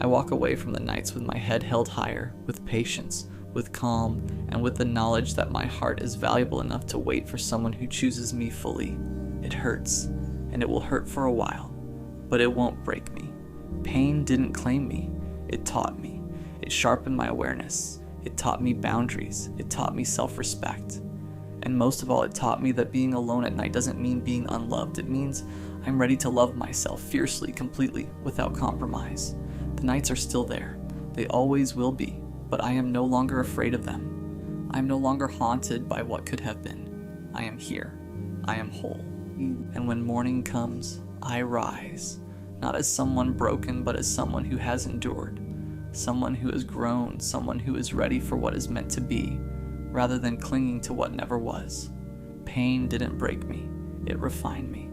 I walk away from the nights with my head held higher, with patience, with calm, and with the knowledge that my heart is valuable enough to wait for someone who chooses me fully. It hurts, and it will hurt for a while, but it won't break me. Pain didn't claim me. It taught me. It sharpened my awareness. It taught me boundaries. It taught me self-respect. And most of all, it taught me that being alone at night doesn't mean being unloved. It means I'm ready to love myself fiercely, completely, without compromise. The nights are still there. They always will be, but I am no longer afraid of them. I am no longer haunted by what could have been. I am here. I am whole. And when morning comes, I rise, not as someone broken, but as someone who has endured. Someone who has grown, someone who is ready for what is meant to be, rather than clinging to what never was. Pain didn't break me, it refined me,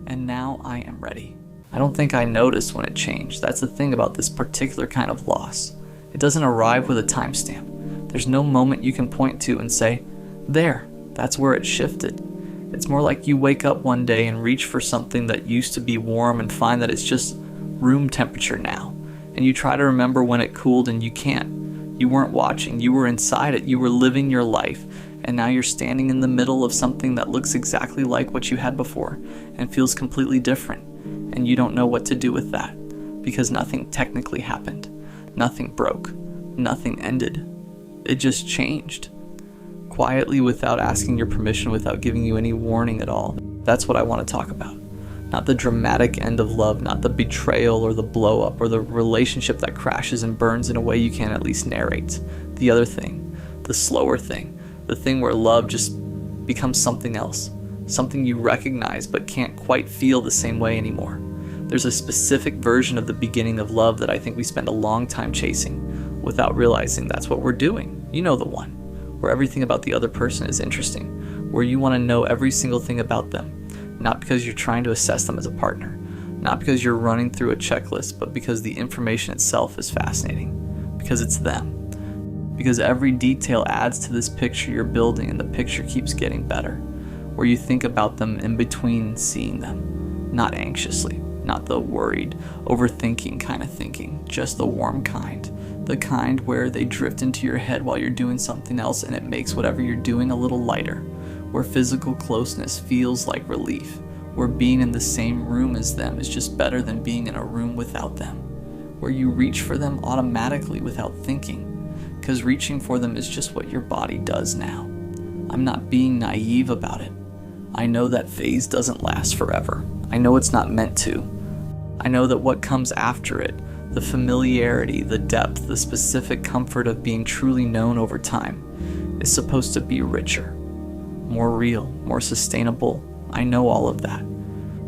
and now I am ready. I don't think I noticed when it changed. That's the thing about this particular kind of loss. It doesn't arrive with a timestamp. There's no moment you can point to and say, there, that's where it shifted. It's more like you wake up one day and reach for something that used to be warm and find that it's just room temperature now. And you try to remember when it cooled and you can't. You weren't watching, you were inside it, you were living your life, and now you're standing in the middle of something that looks exactly like what you had before and feels completely different, and you don't know what to do with that, because nothing technically happened. Nothing broke. Nothing ended. It just changed. Quietly, without asking your permission, without giving you any warning at all. That's what I want to talk about. Not the dramatic end of love, not the betrayal or the blow up or the relationship that crashes and burns in a way you can at least narrate. The other thing, the slower thing, the thing where love just becomes something else, something you recognize but can't quite feel the same way anymore. There's a specific version of the beginning of love that I think we spend a long time chasing without realizing that's what we're doing. You know the one, where everything about the other person is interesting, where you want to know every single thing about them. Not because you're trying to assess them as a partner, not because you're running through a checklist, but because the information itself is fascinating, because it's them, because every detail adds to this picture you're building and the picture keeps getting better, where you think about them in between seeing them, not anxiously, not the worried, overthinking kind of thinking, just the warm kind, the kind where they drift into your head while you're doing something else and it makes whatever you're doing a little lighter. Where physical closeness feels like relief, where being in the same room as them is just better than being in a room without them, where you reach for them automatically without thinking, because reaching for them is just what your body does now. I'm not being naive about it. I know that phase doesn't last forever. I know it's not meant to. I know that what comes after it, the familiarity, the depth, the specific comfort of being truly known over time, is supposed to be richer, more real, more sustainable. I know all of that.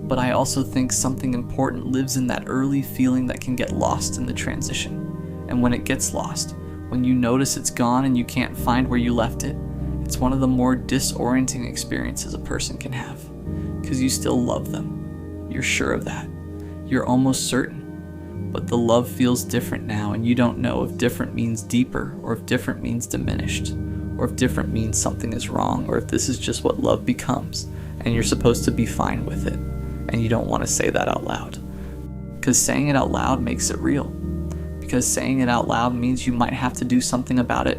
But I also think something important lives in that early feeling that can get lost in the transition. And when it gets lost, when you notice it's gone and you can't find where you left it, it's one of the more disorienting experiences a person can have. Because you still love them. You're sure of that. You're almost certain. But the love feels different now, and you don't know if different means deeper, or if different means diminished, or if different means something is wrong, or if this is just what love becomes, and you're supposed to be fine with it. And you don't want to say that out loud. Because saying it out loud makes it real. Because saying it out loud means you might have to do something about it.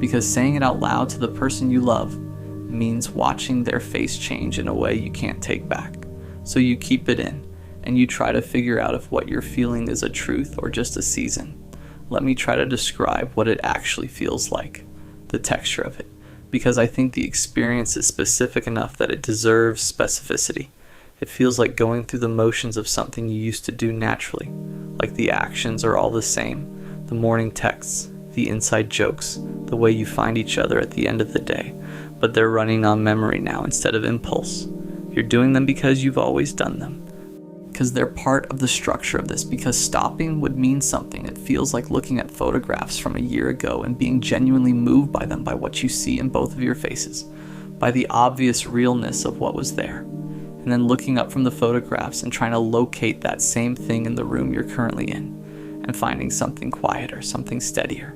Because saying it out loud to the person you love means watching their face change in a way you can't take back. So you keep it in, and you try to figure out if what you're feeling is a truth or just a season. Let me try to describe what it actually feels like, the texture of it, because I think the experience is specific enough that it deserves specificity. It feels like going through the motions of something you used to do naturally, like the actions are all the same, the morning texts, the inside jokes, the way you find each other at the end of the day, but they're running on memory now instead of impulse. You're doing them because you've always done them, because they're part of the structure of this, because stopping would mean something. It feels like looking at photographs from a year ago and being genuinely moved by them, by what you see in both of your faces, by the obvious realness of what was there. And then looking up from the photographs and trying to locate that same thing in the room you're currently in, and finding something quieter, something steadier,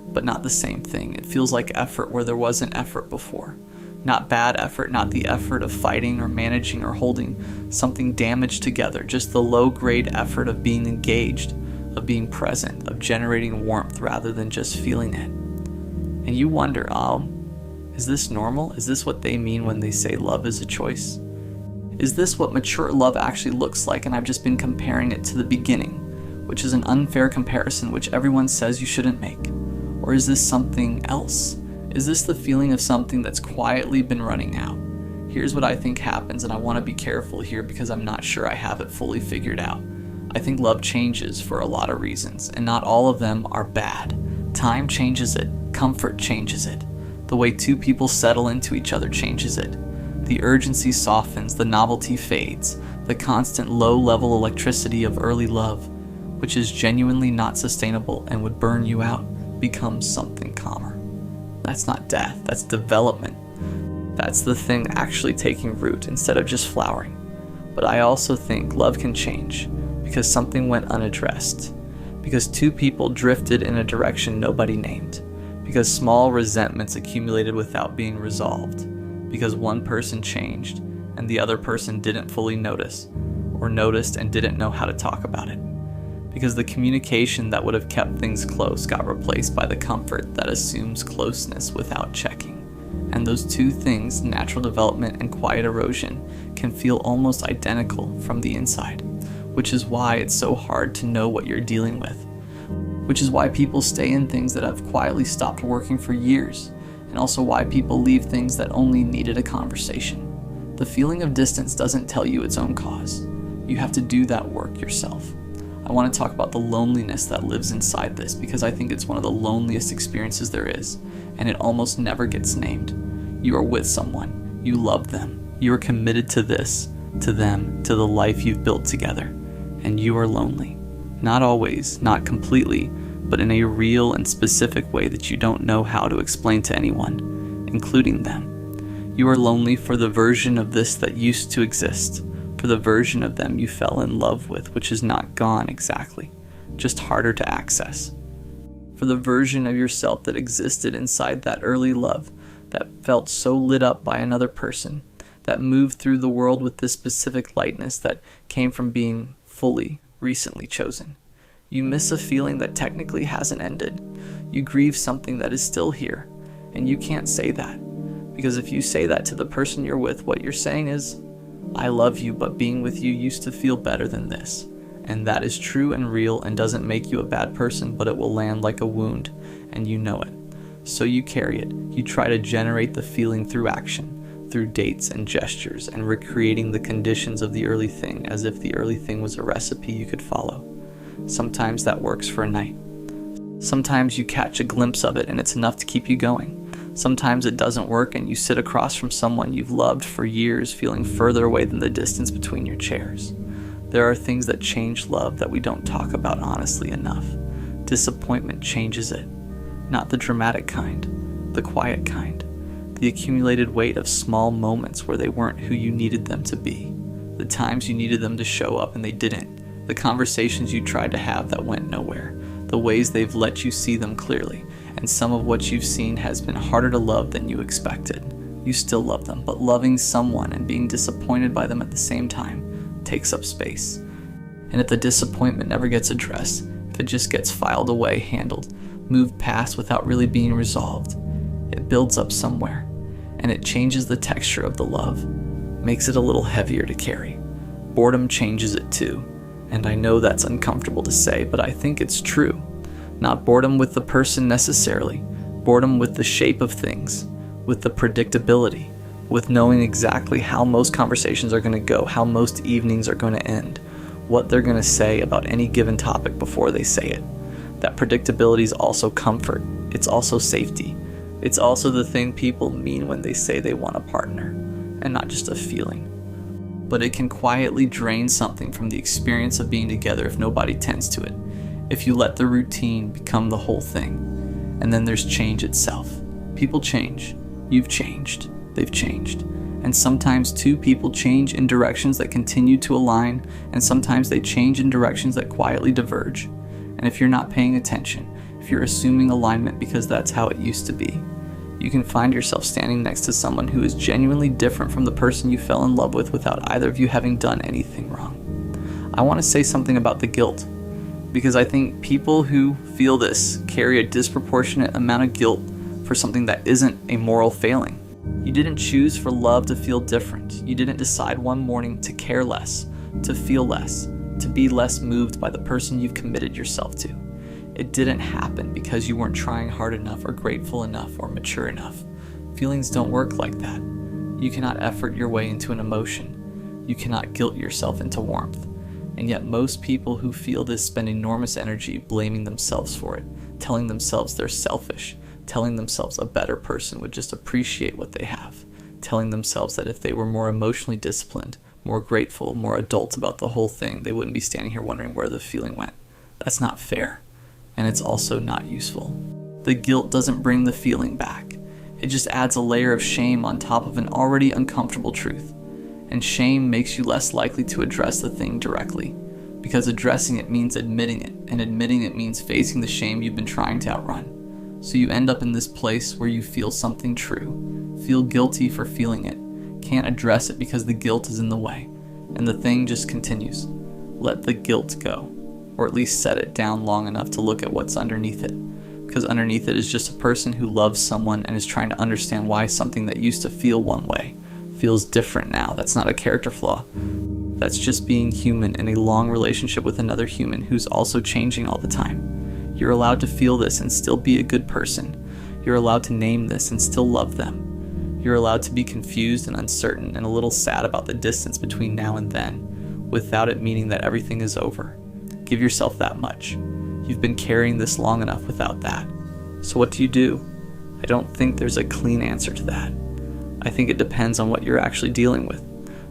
but not the same thing. It feels like effort where there wasn't effort before. Not bad effort, not the effort of fighting or managing or holding something damaged together, just the low-grade effort of being engaged, of being present, of generating warmth rather than just feeling it. And you wonder, is this normal? Is this what they mean when they say love is a choice? Is this what mature love actually looks like, and I've just been comparing it to the beginning, which is an unfair comparison which everyone says you shouldn't make? Or is this something else? Is this the feeling of something that's quietly been running out? Here's what I think happens, and I want to be careful here because I'm not sure I have it fully figured out. I think love changes for a lot of reasons, and not all of them are bad. Time changes it. Comfort changes it. The way two people settle into each other changes it. The urgency softens, the novelty fades, the constant low-level electricity of early love, which is genuinely not sustainable and would burn you out, becomes something calmer. That's not death, that's development. That's the thing actually taking root instead of just flowering. But I also think love can change because something went unaddressed, because two people drifted in a direction nobody named, because small resentments accumulated without being resolved, because one person changed and the other person didn't fully notice, or noticed and didn't know how to talk about it, because the communication that would have kept things close got replaced by the comfort that assumes closeness without checking. And those two things, natural development and quiet erosion, can feel almost identical from the inside, which is why it's so hard to know what you're dealing with, which is why people stay in things that have quietly stopped working for years, and also why people leave things that only needed a conversation. The feeling of distance doesn't tell you its own cause. You have to do that work yourself. I want to talk about the loneliness that lives inside this because I think it's one of the loneliest experiences there is, and it almost never gets named. You are with someone, you love them, you are committed to this, to them, to the life you've built together, and you are lonely. Not always, not completely, but in a real and specific way that you don't know how to explain to anyone, including them. You are lonely for the version of this that used to exist, for the version of them you fell in love with, which is not gone exactly, just harder to access. For the version of yourself that existed inside that early love, that felt so lit up by another person, that moved through the world with this specific lightness that came from being fully, recently chosen. You miss a feeling that technically hasn't ended. You grieve something that is still here, and you can't say that. Because if you say that to the person you're with, what you're saying is, I love you, but being with you used to feel better than this. And that is true and real and doesn't make you a bad person, but it will land like a wound, and you know it. So you carry it. You try to generate the feeling through action, through dates and gestures, and recreating the conditions of the early thing as if the early thing was a recipe you could follow. Sometimes that works for a night. Sometimes you catch a glimpse of it and it's enough to keep you going. Sometimes it doesn't work and you sit across from someone you've loved for years, feeling further away than the distance between your chairs. There are things that change love that we don't talk about honestly enough. Disappointment changes it. Not the dramatic kind, the quiet kind. The accumulated weight of small moments where they weren't who you needed them to be. The times you needed them to show up and they didn't. The conversations you tried to have that went nowhere. The ways they've let you see them clearly. And some of what you've seen has been harder to love than you expected. You still love them, but loving someone and being disappointed by them at the same time takes up space. And if the disappointment never gets addressed, if it just gets filed away, handled, moved past without really being resolved, it builds up somewhere, and it changes the texture of the love, makes it a little heavier to carry. Boredom changes it too, and I know that's uncomfortable to say, but I think it's true. Not boredom with the person necessarily, boredom with the shape of things, with the predictability, with knowing exactly how most conversations are going to go, how most evenings are going to end, what they're going to say about any given topic before they say it. That predictability is also comfort. It's also safety. It's also the thing people mean when they say they want a partner, and not just a feeling. But it can quietly drain something from the experience of being together if nobody tends to it. If you let the routine become the whole thing, and then there's change itself. People change. You've changed. They've changed. And sometimes two people change in directions that continue to align, and sometimes they change in directions that quietly diverge. And if you're not paying attention, if you're assuming alignment because that's how it used to be, you can find yourself standing next to someone who is genuinely different from the person you fell in love with without either of you having done anything wrong. I want to say something about the guilt, because I think people who feel this carry a disproportionate amount of guilt for something that isn't a moral failing. You didn't choose for love to feel different. You didn't decide one morning to care less, to feel less, to be less moved by the person you've committed yourself to. It didn't happen because you weren't trying hard enough or grateful enough or mature enough. Feelings don't work like that. You cannot effort your way into an emotion. You cannot guilt yourself into warmth. And yet most people who feel this spend enormous energy blaming themselves for it, telling themselves they're selfish, telling themselves a better person would just appreciate what they have, telling themselves that if they were more emotionally disciplined, more grateful, more adult about the whole thing, they wouldn't be standing here wondering where the feeling went. That's not fair, and it's also not useful. The guilt doesn't bring the feeling back. It just adds a layer of shame on top of an already uncomfortable truth. And shame makes you less likely to address the thing directly, because addressing it means admitting it, and admitting it means facing the shame you've been trying to outrun. So you end up in this place where you feel something true, feel guilty for feeling it, can't address it because the guilt is in the way, and the thing just continues. Let the guilt go, or at least set it down long enough to look at what's underneath it, because underneath it is just a person who loves someone and is trying to understand why something that used to feel one way feels different now. That's not a character flaw. That's just being human in a long relationship with another human who's also changing all the time. You're allowed to feel this and still be a good person. You're allowed to name this and still love them. You're allowed to be confused and uncertain and a little sad about the distance between now and then, without it meaning that everything is over. Give yourself that much. You've been carrying this long enough without that. So what do? I don't think there's a clean answer to that. I think it depends on what you're actually dealing with.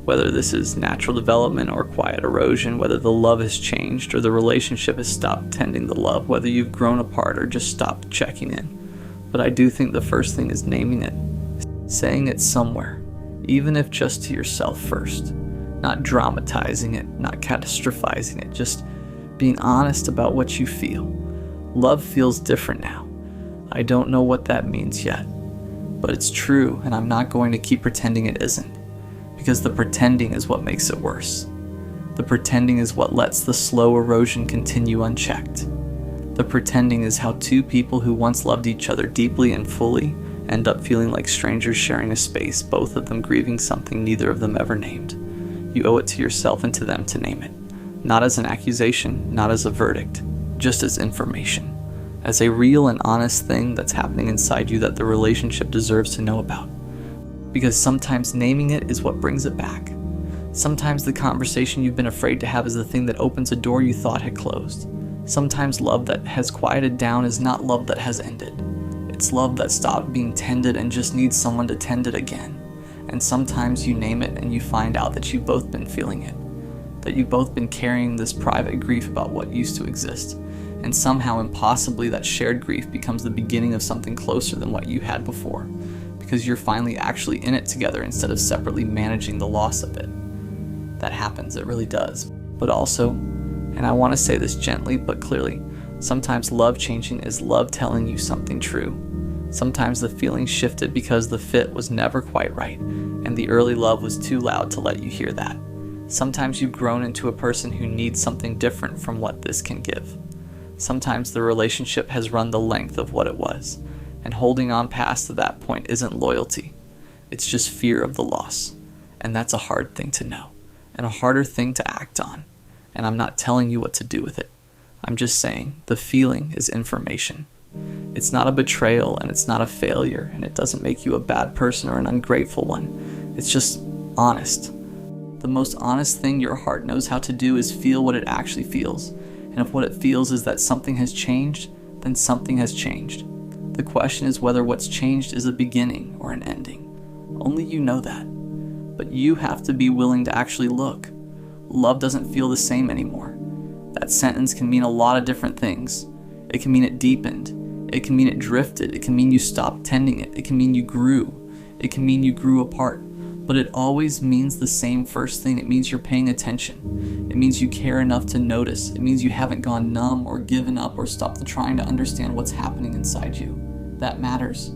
Whether this is natural development or quiet erosion, whether the love has changed or the relationship has stopped tending the love, whether you've grown apart or just stopped checking in. But I do think the first thing is naming it, saying it somewhere, even if just to yourself first. Not dramatizing it, not catastrophizing it, just being honest about what you feel. Love feels different now. I don't know what that means yet. But it's true, and I'm not going to keep pretending it isn't, because the pretending is what makes it worse. The pretending is what lets the slow erosion continue unchecked. The pretending is how two people who once loved each other deeply and fully end up feeling like strangers sharing a space, both of them grieving something neither of them ever named. You owe it to yourself and to them to name it, not as an accusation, not as a verdict, just as information. As a real and honest thing that's happening inside you that the relationship deserves to know about. Because sometimes naming it is what brings it back. Sometimes the conversation you've been afraid to have is the thing that opens a door you thought had closed. Sometimes love that has quieted down is not love that has ended. It's love that stopped being tended and just needs someone to tend it again. And sometimes you name it and you find out that you've both been feeling it, that you've both been carrying this private grief about what used to exist. And somehow, impossibly, that shared grief becomes the beginning of something closer than what you had before, because you're finally actually in it together instead of separately managing the loss of it. That happens, it really does. But also, and I want to say this gently but clearly, sometimes love changing is love telling you something true. Sometimes the feeling shifted because the fit was never quite right, and the early love was too loud to let you hear that. Sometimes you've grown into a person who needs something different from what this can give. Sometimes the relationship has run the length of what it was, and holding on past to that point isn't loyalty. It's just fear of the loss, and that's a hard thing to know, and a harder thing to act on. And I'm not telling you what to do with it. I'm just saying the feeling is information. It's not a betrayal, and it's not a failure, and it doesn't make you a bad person or an ungrateful one. It's just honest. The most honest thing your heart knows how to do is feel what it actually feels. And if what it feels is that something has changed, then something has changed. The question is whether what's changed is a beginning or an ending. Only you know that. But you have to be willing to actually look. Love doesn't feel the same anymore. That sentence can mean a lot of different things. It can mean it deepened. It can mean it drifted. It can mean you stopped tending it. It can mean you grew. It can mean you grew apart. But it always means the same first thing. It means you're paying attention. It means you care enough to notice. It means you haven't gone numb or given up or stopped trying to understand what's happening inside you. That matters.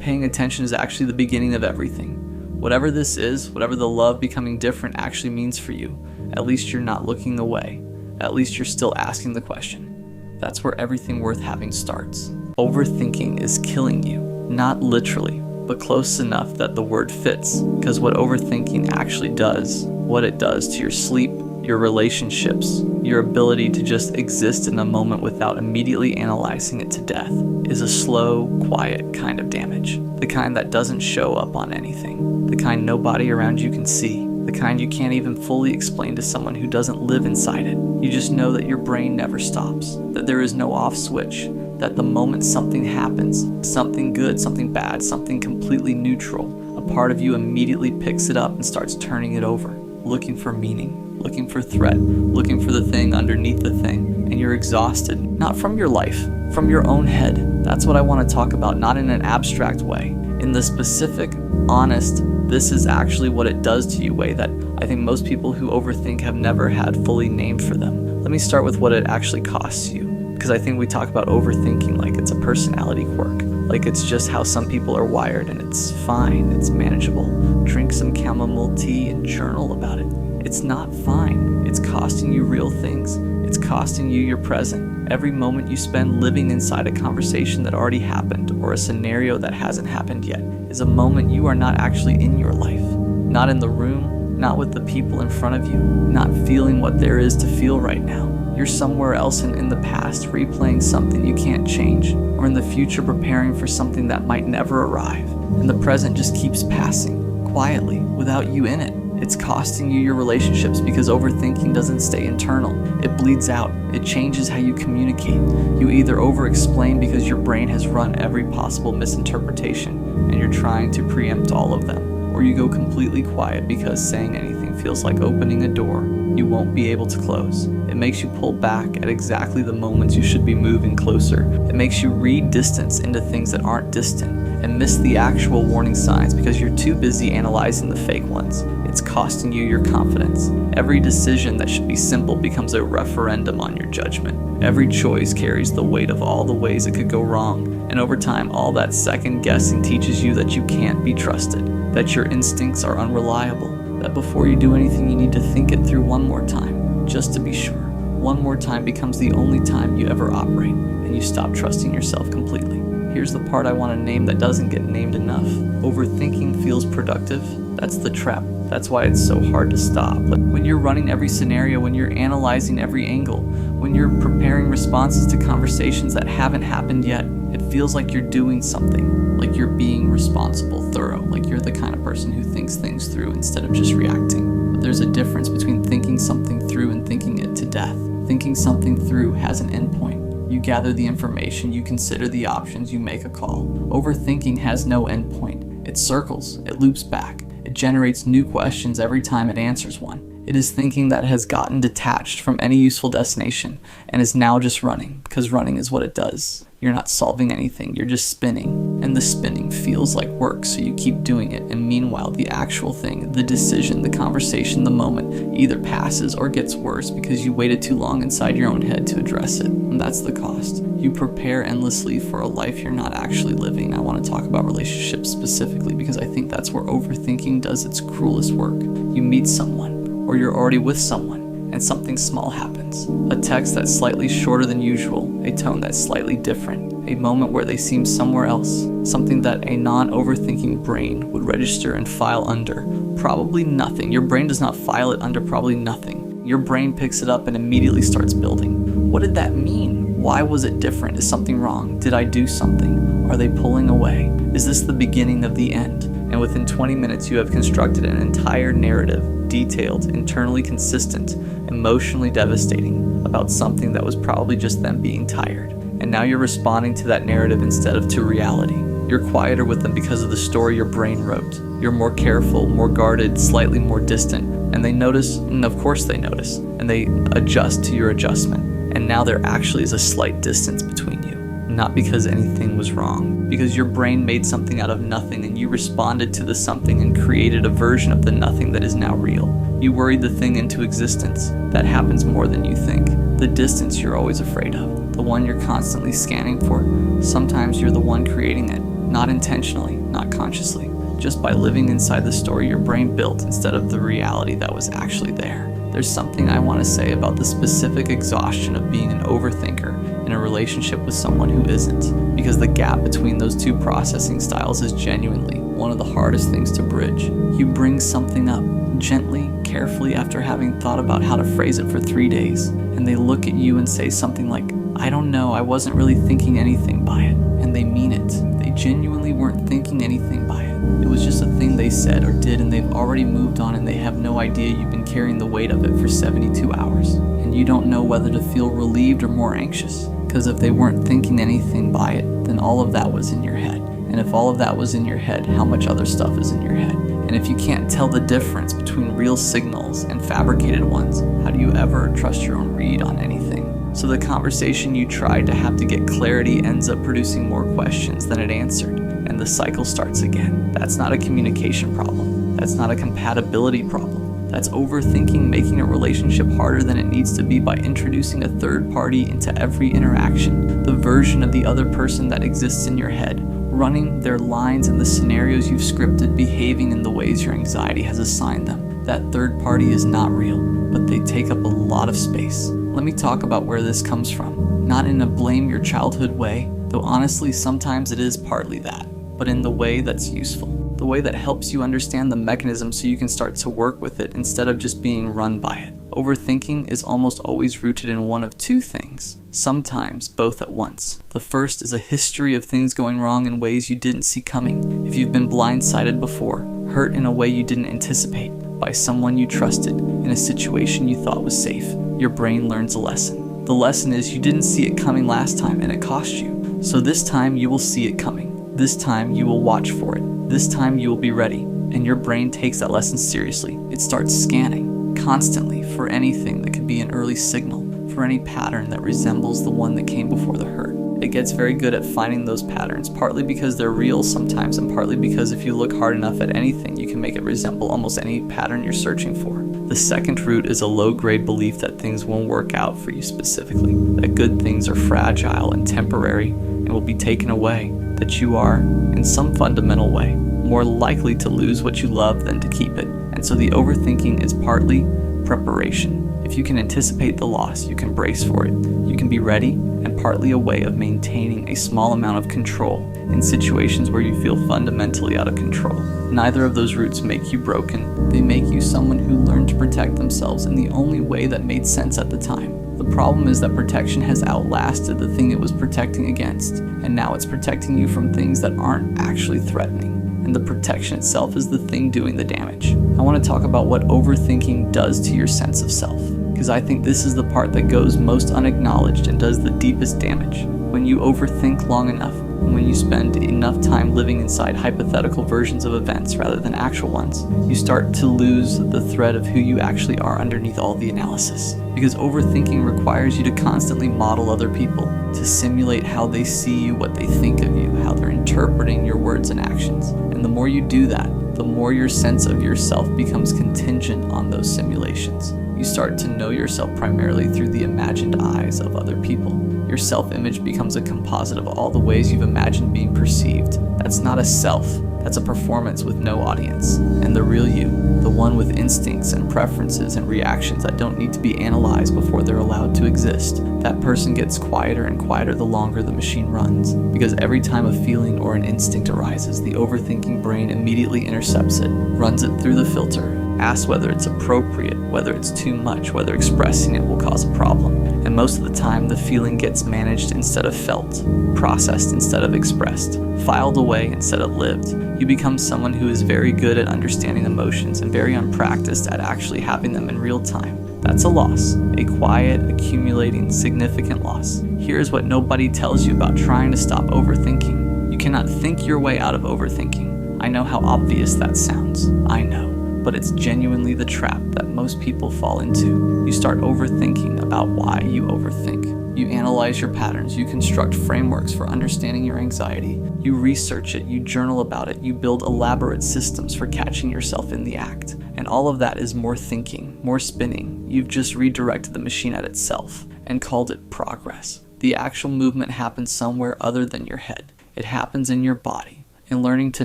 Paying attention is actually the beginning of everything. Whatever this is, whatever the love becoming different actually means for you, at least you're not looking away. At least you're still asking the question. That's where everything worth having starts. Overthinking is killing you, not literally, but close enough that the word fits, because what overthinking actually does, what it does to your sleep, your relationships, your ability to just exist in a moment without immediately analyzing it to death, is a slow, quiet kind of damage. The kind that doesn't show up on anything. The kind nobody around you can see. The kind you can't even fully explain to someone who doesn't live inside it. You just know that your brain never stops, that there is no off switch, that the moment something happens, something good, something bad, something completely neutral, a part of you immediately picks it up and starts turning it over, looking for meaning, looking for threat, looking for the thing underneath the thing, and you're exhausted, not from your life, from your own head. That's what I want to talk about, not in an abstract way, in the specific, honest, this is actually what it does to you way that I think most people who overthink have never had fully named for them. Let me start with what it actually costs you, because I think we talk about overthinking like it's a personality quirk, like it's just how some people are wired and it's fine, it's manageable. Drink some chamomile tea and journal about it. It's not fine. It's costing you real things. It's costing you your present. Every moment you spend living inside a conversation that already happened or a scenario that hasn't happened yet is a moment you are not actually in your life. Not in the room, not with the people in front of you, not feeling what there is to feel right now. You're somewhere else and in the past replaying something you can't change, or in the future preparing for something that might never arrive. And the present just keeps passing, quietly, without you in it. It's costing you your relationships because overthinking doesn't stay internal. It bleeds out. It changes how you communicate. You either over-explain because your brain has run every possible misinterpretation and you're trying to preempt all of them, or you go completely quiet because saying anything feels like opening a door you won't be able to close. It makes you pull back at exactly the moments you should be moving closer. It makes you read distance into things that aren't distant and miss the actual warning signs because you're too busy analyzing the fake ones. It's costing you your confidence. Every decision that should be simple becomes a referendum on your judgment. Every choice carries the weight of all the ways it could go wrong. And over time, all that second guessing teaches you that you can't be trusted, that your instincts are unreliable, that before you do anything you need to think it through one more time, just to be sure. One more time becomes the only time you ever operate, and you stop trusting yourself completely. Here's the part I want to name that doesn't get named enough. Overthinking feels productive. That's the trap. That's why it's so hard to stop. When you're running every scenario, when you're analyzing every angle, when you're preparing responses to conversations that haven't happened yet, it feels like you're doing something, like you're being responsible, thorough, like you're the kind of person who thinks things through instead of just reacting. But there's a difference between thinking something through and thinking it to death. Thinking something through has an endpoint. You gather the information, you consider the options, you make a call. Overthinking has no endpoint. It circles, it loops back, it generates new questions every time it answers one. It is thinking that has gotten detached from any useful destination and is now just running, because running is what it does. You're not solving anything, you're just spinning. And the spinning feels like work, so you keep doing it. And meanwhile, the actual thing, the decision, the conversation, the moment either passes or gets worse because you waited too long inside your own head to address it. And that's the cost. You prepare endlessly for a life you're not actually living. I want to talk about relationships specifically because I think that's where overthinking does its cruelest work. You meet someone, or you're already with someone, and something small happens. A text that's slightly shorter than usual, a tone that's slightly different, a moment where they seem somewhere else, something that a non-overthinking brain would register and file under. Probably nothing. Your brain does not file it under probably nothing. Your brain picks it up and immediately starts building. What did that mean? Why was it different? Is something wrong? Did I do something? Are they pulling away? Is this the beginning of the end? And within 20 minutes you have constructed an entire narrative, detailed, internally consistent, emotionally devastating, about something that was probably just them being tired. And now you're responding to that narrative instead of to reality. You're quieter with them because of the story your brain wrote. You're more careful, more guarded, slightly more distant, and they notice, and of course they notice, and they adjust to your adjustment. And now there actually is a slight distance between you. Not because anything was wrong, because your brain made something out of nothing and you responded to the something and created a version of the nothing that is now real. You worried the thing into existence. That happens more than you think. The distance you're always afraid of, the one you're constantly scanning for, sometimes you're the one creating it, not intentionally, not consciously, just by living inside the story your brain built instead of the reality that was actually there. There's something I want to say about the specific exhaustion of being an overthinker in a relationship with someone who isn't, because the gap between those two processing styles is genuinely one of the hardest things to bridge. You bring something up gently, carefully after having thought about how to phrase it for 3 days, and they look at you and say something like, "I don't know, I wasn't really thinking anything by it," and they mean it. They genuinely weren't thinking anything by it. It was just a thing they said or did, and they've already moved on and they have no idea you've been carrying the weight of it for 72 hours. And you don't know whether to feel relieved or more anxious, because if they weren't thinking anything by it, then all of that was in your head. And if all of that was in your head, how much other stuff is in your head? And if you can't tell the difference between real signals and fabricated ones, how do you ever trust your own read on anything? So the conversation you tried to have to get clarity ends up producing more questions than it answered, and the cycle starts again. That's not a communication problem. That's not a compatibility problem. That's overthinking making a relationship harder than it needs to be by introducing a third party into every interaction, the version of the other person that exists in your head, running their lines in the scenarios you've scripted, behaving in the ways your anxiety has assigned them. That third party is not real, but they take up a lot of space. Let me talk about where this comes from. Not in a blame your childhood way, though honestly sometimes it is partly that, but in the way that's useful. The way that helps you understand the mechanism so you can start to work with it instead of just being run by it. Overthinking is almost always rooted in one of two things, sometimes both at once. The first is a history of things going wrong in ways you didn't see coming. If you've been blindsided before, hurt in a way you didn't anticipate, by someone you trusted, in a situation you thought was safe, your brain learns a lesson. The lesson is you didn't see it coming last time and it cost you. So this time you will see it coming. This time you will watch for it. This time you will be ready. And your brain takes that lesson seriously. It starts scanning constantly for anything that could be an early signal, for any pattern that resembles the one that came before the hurt. It gets very good at finding those patterns, partly because they're real sometimes, and partly because if you look hard enough at anything, you can make it resemble almost any pattern you're searching for. The second root is a low-grade belief that things won't work out for you specifically, that good things are fragile and temporary and will be taken away, that you are, in some fundamental way, more likely to lose what you love than to keep it. And so the overthinking is partly preparation. If you can anticipate the loss, you can brace for it. You can be ready, and partly a way of maintaining a small amount of control in situations where you feel fundamentally out of control. Neither of those roots make you broken. They make you someone who learned to protect themselves in the only way that made sense at the time. The problem is that protection has outlasted the thing it was protecting against, and now it's protecting you from things that aren't actually threatening. And the protection itself is the thing doing the damage. I want to talk about what overthinking does to your sense of self. because I think this is the part that goes most unacknowledged and does the deepest damage. When you overthink long enough, and when you spend enough time living inside hypothetical versions of events rather than actual ones, you start to lose the thread of who you actually are underneath all the analysis. Because overthinking requires you to constantly model other people, to simulate how they see you, what they think of you, how they're interpreting your words and actions. And the more you do that, the more your sense of yourself becomes contingent on those simulations. You start to know yourself primarily through the imagined eyes of other people. Your self-image becomes a composite of all the ways you've imagined being perceived. That's not a self, that's a performance with no audience. And the real you, the one with instincts and preferences and reactions that don't need to be analyzed before they're allowed to exist, that person gets quieter and quieter the longer the machine runs. Because every time a feeling or an instinct arises, the overthinking brain immediately intercepts it, runs it through the filter, asks whether it's appropriate, whether it's too much, whether expressing it will cause a problem. And most of the time, the feeling gets managed instead of felt, processed instead of expressed, filed away instead of lived. You become someone who is very good at understanding emotions and very unpracticed at actually having them in real time. That's a loss, a quiet, accumulating, significant loss. Here's what nobody tells you about trying to stop overthinking. You cannot think your way out of overthinking. I know how obvious that sounds. I know. But it's genuinely the trap that most people fall into. You start overthinking about why you overthink. You analyze your patterns, you construct frameworks for understanding your anxiety, you research it, you journal about it, you build elaborate systems for catching yourself in the act. And all of that is more thinking, more spinning. You've just redirected the machine at itself and called it progress. The actual movement happens somewhere other than your head. It happens in your body, in learning to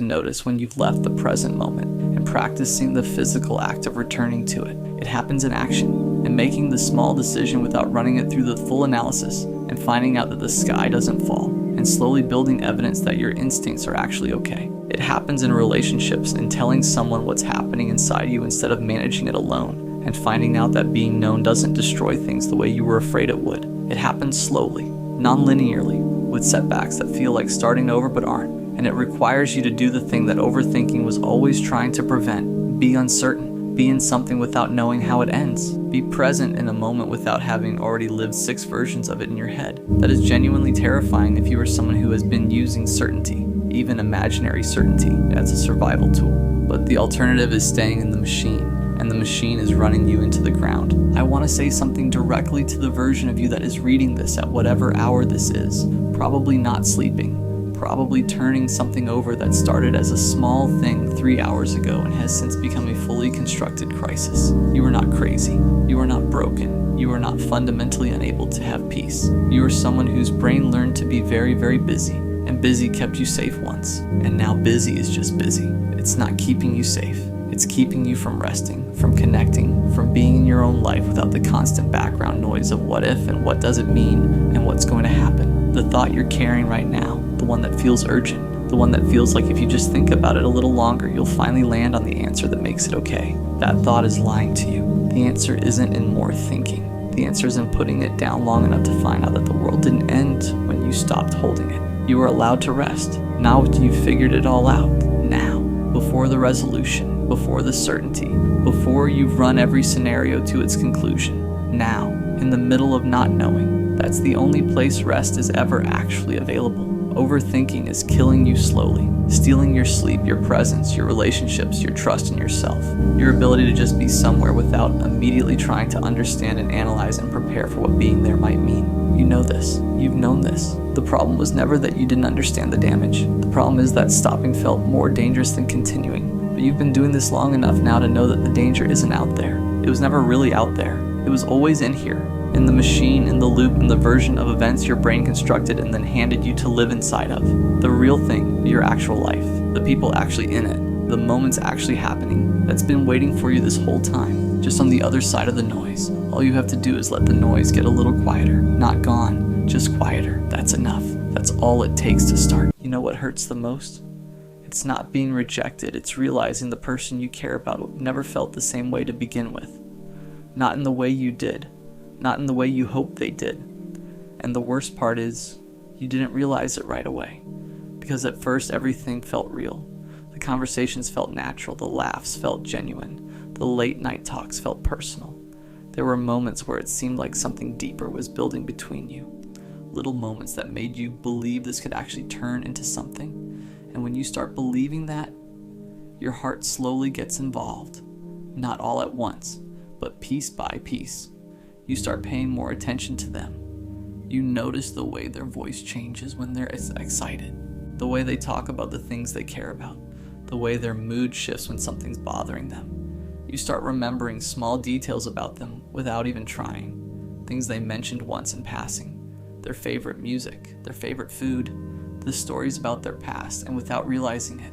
notice when you've left the present moment, and practicing the physical act of returning to it. It happens in action, and making the small decision without running it through the full analysis, and finding out that the sky doesn't fall, and slowly building evidence that your instincts are actually okay. It happens in relationships and telling someone what's happening inside you instead of managing it alone, and finding out that being known doesn't destroy things the way you were afraid it would. It happens slowly, non-linearly, with setbacks that feel like starting over but aren't. And it requires you to do the thing that overthinking was always trying to prevent. Be uncertain. Be in something without knowing how it ends. Be present in a moment without having already lived 6 versions of it in your head. That is genuinely terrifying if you are someone who has been using certainty, even imaginary certainty, as a survival tool. But the alternative is staying in the machine, and the machine is running you into the ground. I want to say something directly to the version of you that is reading this at whatever hour this is, probably not sleeping. Probably turning something over that started as a small thing 3 hours ago and has since become a fully constructed crisis. You are not crazy. You are not broken. You are not fundamentally unable to have peace. You are someone whose brain learned to be very, very busy, and busy kept you safe once, and now busy is just busy. It's not keeping you safe. It's keeping you from resting, from connecting, from being in your own life without the constant background noise of what if and what does it mean and what's going to happen. The thought you're carrying right now, the one that feels urgent, the one that feels like if you just think about it a little longer, you'll finally land on the answer that makes it okay. That thought is lying to you. The answer isn't in more thinking. The answer is in putting it down long enough to find out that the world didn't end when you stopped holding it. You are allowed to rest. Now you've figured it all out. Now, before the resolution, before the certainty, before you've run every scenario to its conclusion. Now, in the middle of not knowing, that's the only place rest is ever actually available. Overthinking is killing you slowly, stealing your sleep, your presence, your relationships, your trust in yourself, your ability to just be somewhere without immediately trying to understand and analyze and prepare for what being there might mean. You know this. You've known this. The problem was never that you didn't understand the damage. The problem is that stopping felt more dangerous than continuing. But you've been doing this long enough now to know that the danger isn't out there. It was never really out there. It was always in here. In the machine, in the loop, in the version of events your brain constructed and then handed you to live inside of. The real thing, your actual life, the people actually in it, the moments actually happening, that's been waiting for you this whole time, just on the other side of the noise. All you have to do is let the noise get a little quieter. Not gone, just quieter. That's enough. That's all it takes to start. You know what hurts the most? It's not being rejected, it's realizing the person you care about never felt the same way to begin with. Not in the way you did. Not in the way you hoped they did. And the worst part is, you didn't realize it right away. Because at first everything felt real. The conversations felt natural, the laughs felt genuine, the late night talks felt personal. There were moments where it seemed like something deeper was building between you. Little moments that made you believe this could actually turn into something. And when you start believing that, your heart slowly gets involved. Not all at once, but piece by piece. You start paying more attention to them. You notice the way their voice changes when they're excited, the way they talk about the things they care about, the way their mood shifts when something's bothering them. You start remembering small details about them without even trying, things they mentioned once in passing, their favorite music, their favorite food, the stories about their past, and without realizing it,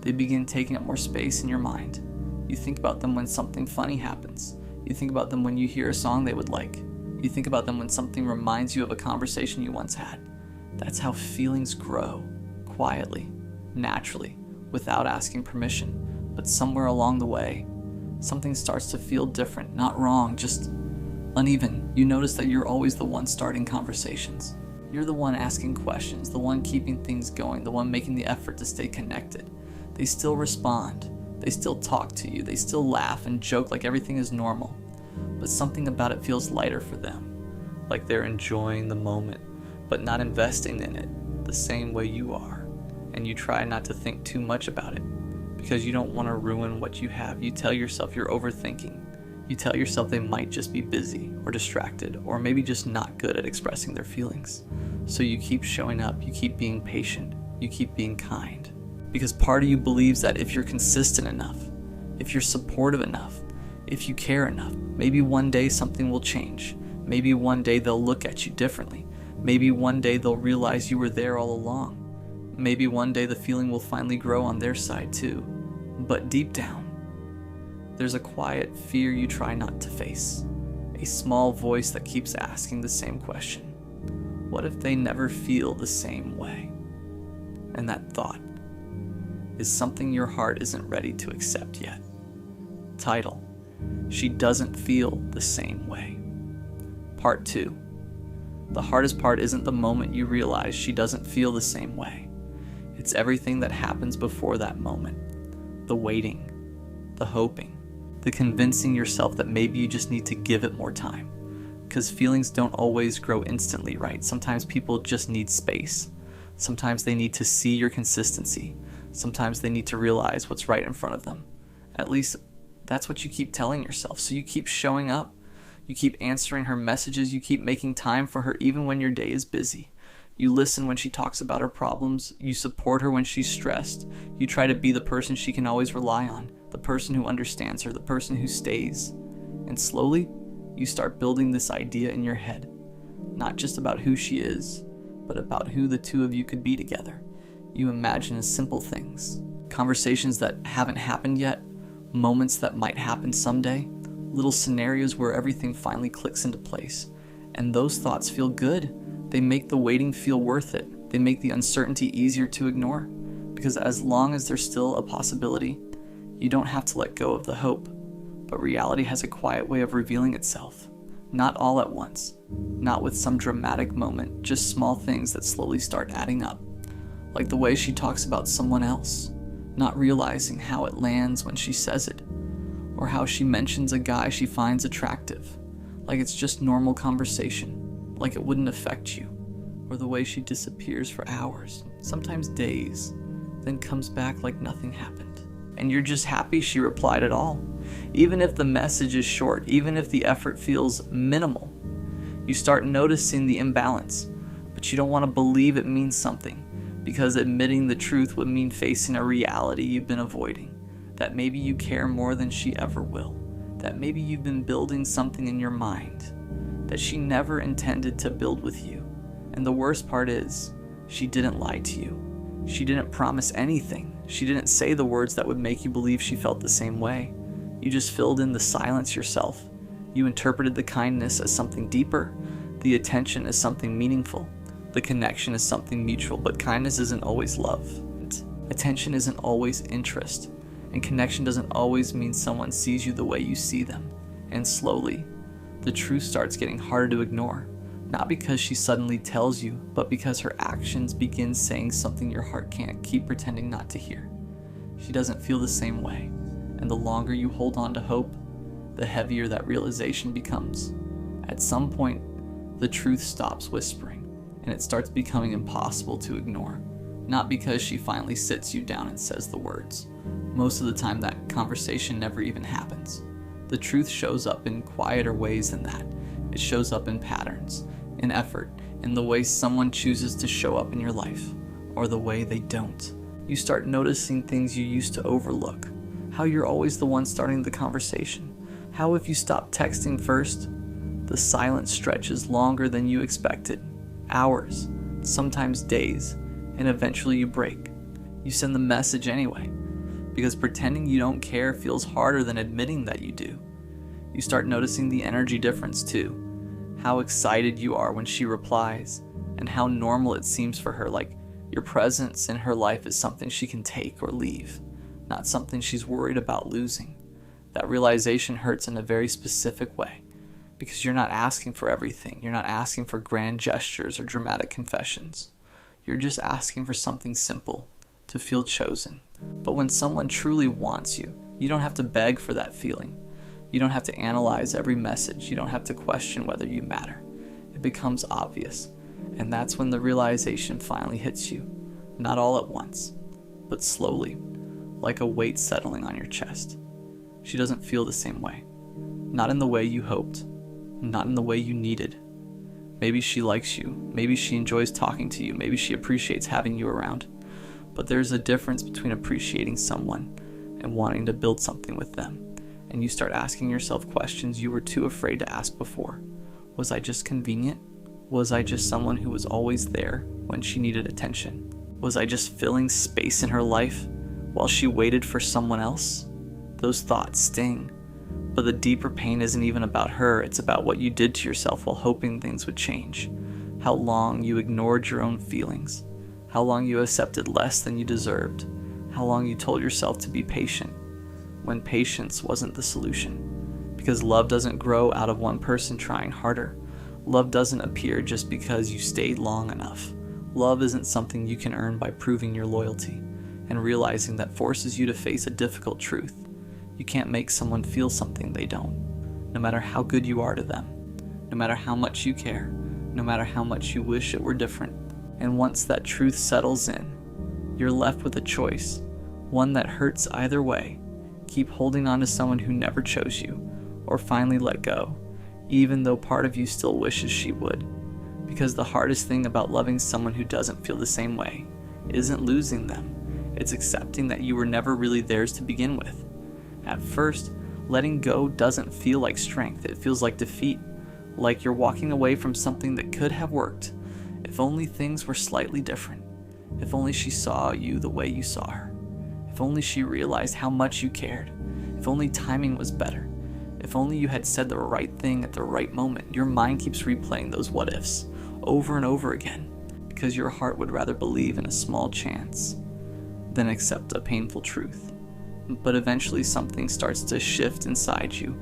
they begin taking up more space in your mind. You think about them when something funny happens. You think about them when you hear a song they would like. You think about them when something reminds you of a conversation you once had. That's how feelings grow, quietly, naturally, without asking permission. But somewhere along the way, something starts to feel different, not wrong, just uneven. You notice that you're always the one starting conversations. You're the one asking questions, the one keeping things going, the one making the effort to stay connected. They still respond. They still talk to you. They still laugh and joke like everything is normal. But something about it feels lighter for them, like they're enjoying the moment, but not investing in it the same way you are. And you try not to think too much about it because you don't want to ruin what you have. You tell yourself you're overthinking. You tell yourself they might just be busy or distracted or maybe just not good at expressing their feelings. So you keep showing up, you keep being patient, you keep being kind. Because part of you believes that if you're consistent enough, if you're supportive enough, if you care enough, maybe one day something will change. Maybe one day they'll look at you differently. Maybe one day they'll realize you were there all along. Maybe one day the feeling will finally grow on their side too. But deep down, there's a quiet fear you try not to face. A small voice that keeps asking the same question. What if they never feel the same way? And that thought is something your heart isn't ready to accept yet. Title: She Doesn't Feel the Same Way. Part 2. The hardest part isn't the moment you realize she doesn't feel the same way. It's everything that happens before that moment. The waiting, the hoping, the convincing yourself that maybe you just need to give it more time. Because feelings don't always grow instantly, right? Sometimes people just need space. Sometimes they need to see your consistency. Sometimes they need to realize what's right in front of them. At least that's what you keep telling yourself. So you keep showing up. You keep answering her messages. You keep making time for her even when your day is busy. You listen when she talks about her problems. You support her when she's stressed. You try to be the person she can always rely on, the person who understands her, the person who stays. And slowly, you start building this idea in your head, not just about who she is, but about who the two of you could be together. You imagine simple things, conversations that haven't happened yet, moments that might happen someday, little scenarios where everything finally clicks into place. And those thoughts feel good. They make the waiting feel worth it. They make the uncertainty easier to ignore. Because as long as there's still a possibility, you don't have to let go of the hope. But reality has a quiet way of revealing itself. Not all at once. Not with some dramatic moment, just small things that slowly start adding up. Like the way she talks about someone else, not realizing how it lands when she says it. Or how she mentions a guy she finds attractive. Like it's just normal conversation. Like it wouldn't affect you. Or the way she disappears for hours, sometimes days, then comes back like nothing happened. And you're just happy she replied at all. Even if the message is short, even if the effort feels minimal, you start noticing the imbalance, but you don't want to believe it means something, because admitting the truth would mean facing a reality you've been avoiding, that maybe you care more than she ever will, that maybe you've been building something in your mind that she never intended to build with you. And the worst part is, she didn't lie to you. She didn't promise anything. She didn't say the words that would make you believe she felt the same way. You just filled in the silence yourself. You interpreted the kindness as something deeper, the attention as something meaningful, the connection as something mutual, but kindness isn't always love. Attention isn't always interest, and connection doesn't always mean someone sees you the way you see them. And slowly, the truth starts getting harder to ignore, not because she suddenly tells you, but because her actions begin saying something your heart can't keep pretending not to hear. She doesn't feel the same way, and the longer you hold on to hope, the heavier that realization becomes. At some point, the truth stops whispering, and it starts becoming impossible to ignore. Not because she finally sits you down and says the words. Most of the time, that conversation never even happens. The truth shows up in quieter ways than that. It shows up in patterns, in effort, in the way someone chooses to show up in your life, or the way they don't. You start noticing things you used to overlook. How you're always the one starting the conversation. How if you stop texting first, the silence stretches longer than you expected. Hours, sometimes days, and eventually you break. You send the message anyway, because pretending you don't care feels harder than admitting that you do. You start noticing the energy difference too. How excited you are when she replies, and how normal it seems for her, like your presence in her life is something she can take or leave, not something she's worried about losing. That realization hurts in a very specific way, because you're not asking for everything. You're not asking for grand gestures or dramatic confessions. You're just asking for something simple, to feel chosen. But when someone truly wants you, you don't have to beg for that feeling. You don't have to analyze every message. You don't have to question whether you matter. It becomes obvious, and that's when the realization finally hits you. Not all at once, but slowly, like a weight settling on your chest. She doesn't feel the same way. Not in the way you hoped. Not in the way you needed. Maybe she likes you. Maybe she enjoys talking to you. Maybe she appreciates having you around. But there's a difference between appreciating someone and wanting to build something with them. And you start asking yourself questions you were too afraid to ask before. Was I just convenient? Was I just someone who was always there when she needed attention? Was I just filling space in her life while she waited for someone else? Those thoughts sting. But the deeper pain isn't even about her, it's about what you did to yourself while hoping things would change. How long you ignored your own feelings. How long you accepted less than you deserved. How long you told yourself to be patient, when patience wasn't the solution. Because love doesn't grow out of one person trying harder. Love doesn't appear just because you stayed long enough. Love isn't something you can earn by proving your loyalty, and realizing that forces you to face a difficult truth. You can't make someone feel something they don't, no matter how good you are to them, no matter how much you care, no matter how much you wish it were different. And once that truth settles in, you're left with a choice, one that hurts either way. Keep holding on to someone who never chose you, or finally let go, even though part of you still wishes she would. Because the hardest thing about loving someone who doesn't feel the same way isn't losing them, it's accepting that you were never really theirs to begin with. At first, letting go doesn't feel like strength, it feels like defeat, like you're walking away from something that could have worked. If only things were slightly different. If only she saw you the way you saw her. If only she realized how much you cared. If only timing was better. If only you had said the right thing at the right moment. Your mind keeps replaying those what ifs over and over again, because your heart would rather believe in a small chance than accept a painful truth. But eventually something starts to shift inside you.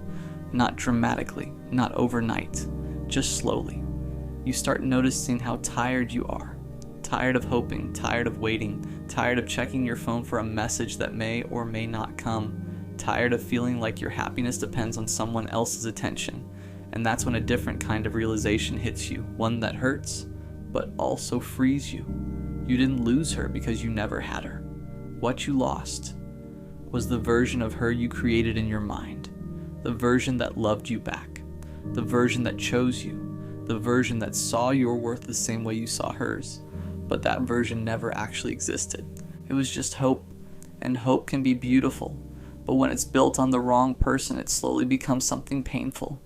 Not dramatically, not overnight, just slowly. You start noticing how tired you are. Tired of hoping, tired of waiting, tired of checking your phone for a message that may or may not come, tired of feeling like your happiness depends on someone else's attention. And that's when a different kind of realization hits you, one that hurts, but also frees you. You didn't lose her because you never had her. What you lost was the version of her you created in your mind, the version that loved you back, the version that chose you, the version that saw your worth the same way you saw hers. But that version never actually existed. It was just hope, and hope can be beautiful, but when it's built on the wrong person, it slowly becomes something painful.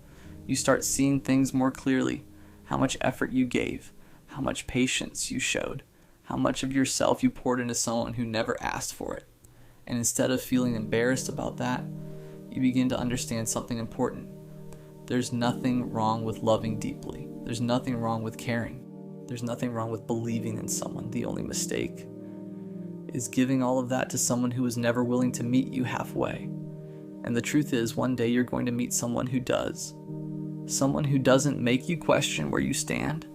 You start seeing things more clearly, how much effort you gave, how much patience you showed, how much of yourself you poured into someone who never asked for it. And instead of feeling embarrassed about that, you begin to understand something important. There's nothing wrong with loving deeply. There's nothing wrong with caring. There's nothing wrong with believing in someone. The only mistake is giving all of that to someone who was never willing to meet you halfway. And the truth is, one day you're going to meet someone who does. Someone who doesn't make you question where you stand.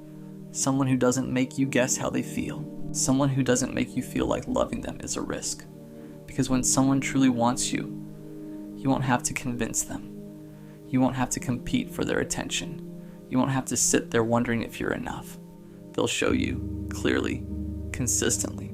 Someone who doesn't make you guess how they feel. Someone who doesn't make you feel like loving them is a risk. Because when someone truly wants you, you won't have to convince them. You won't have to compete for their attention. You won't have to sit there wondering if you're enough. They'll show you clearly, consistently,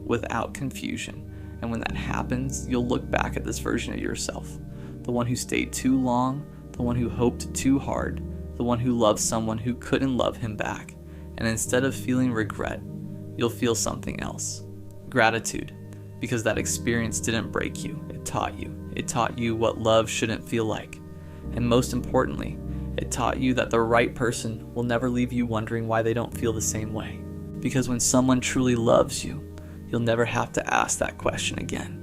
without confusion. And when that happens, you'll look back at this version of yourself, the one who stayed too long, the one who hoped too hard, the one who loved someone who couldn't love him back. And instead of feeling regret, you'll feel something else. Gratitude, because that experience didn't break you, it taught you. It taught you what love shouldn't feel like. And most importantly, it taught you that the right person will never leave you wondering why they don't feel the same way. Because when someone truly loves you, you'll never have to ask that question again.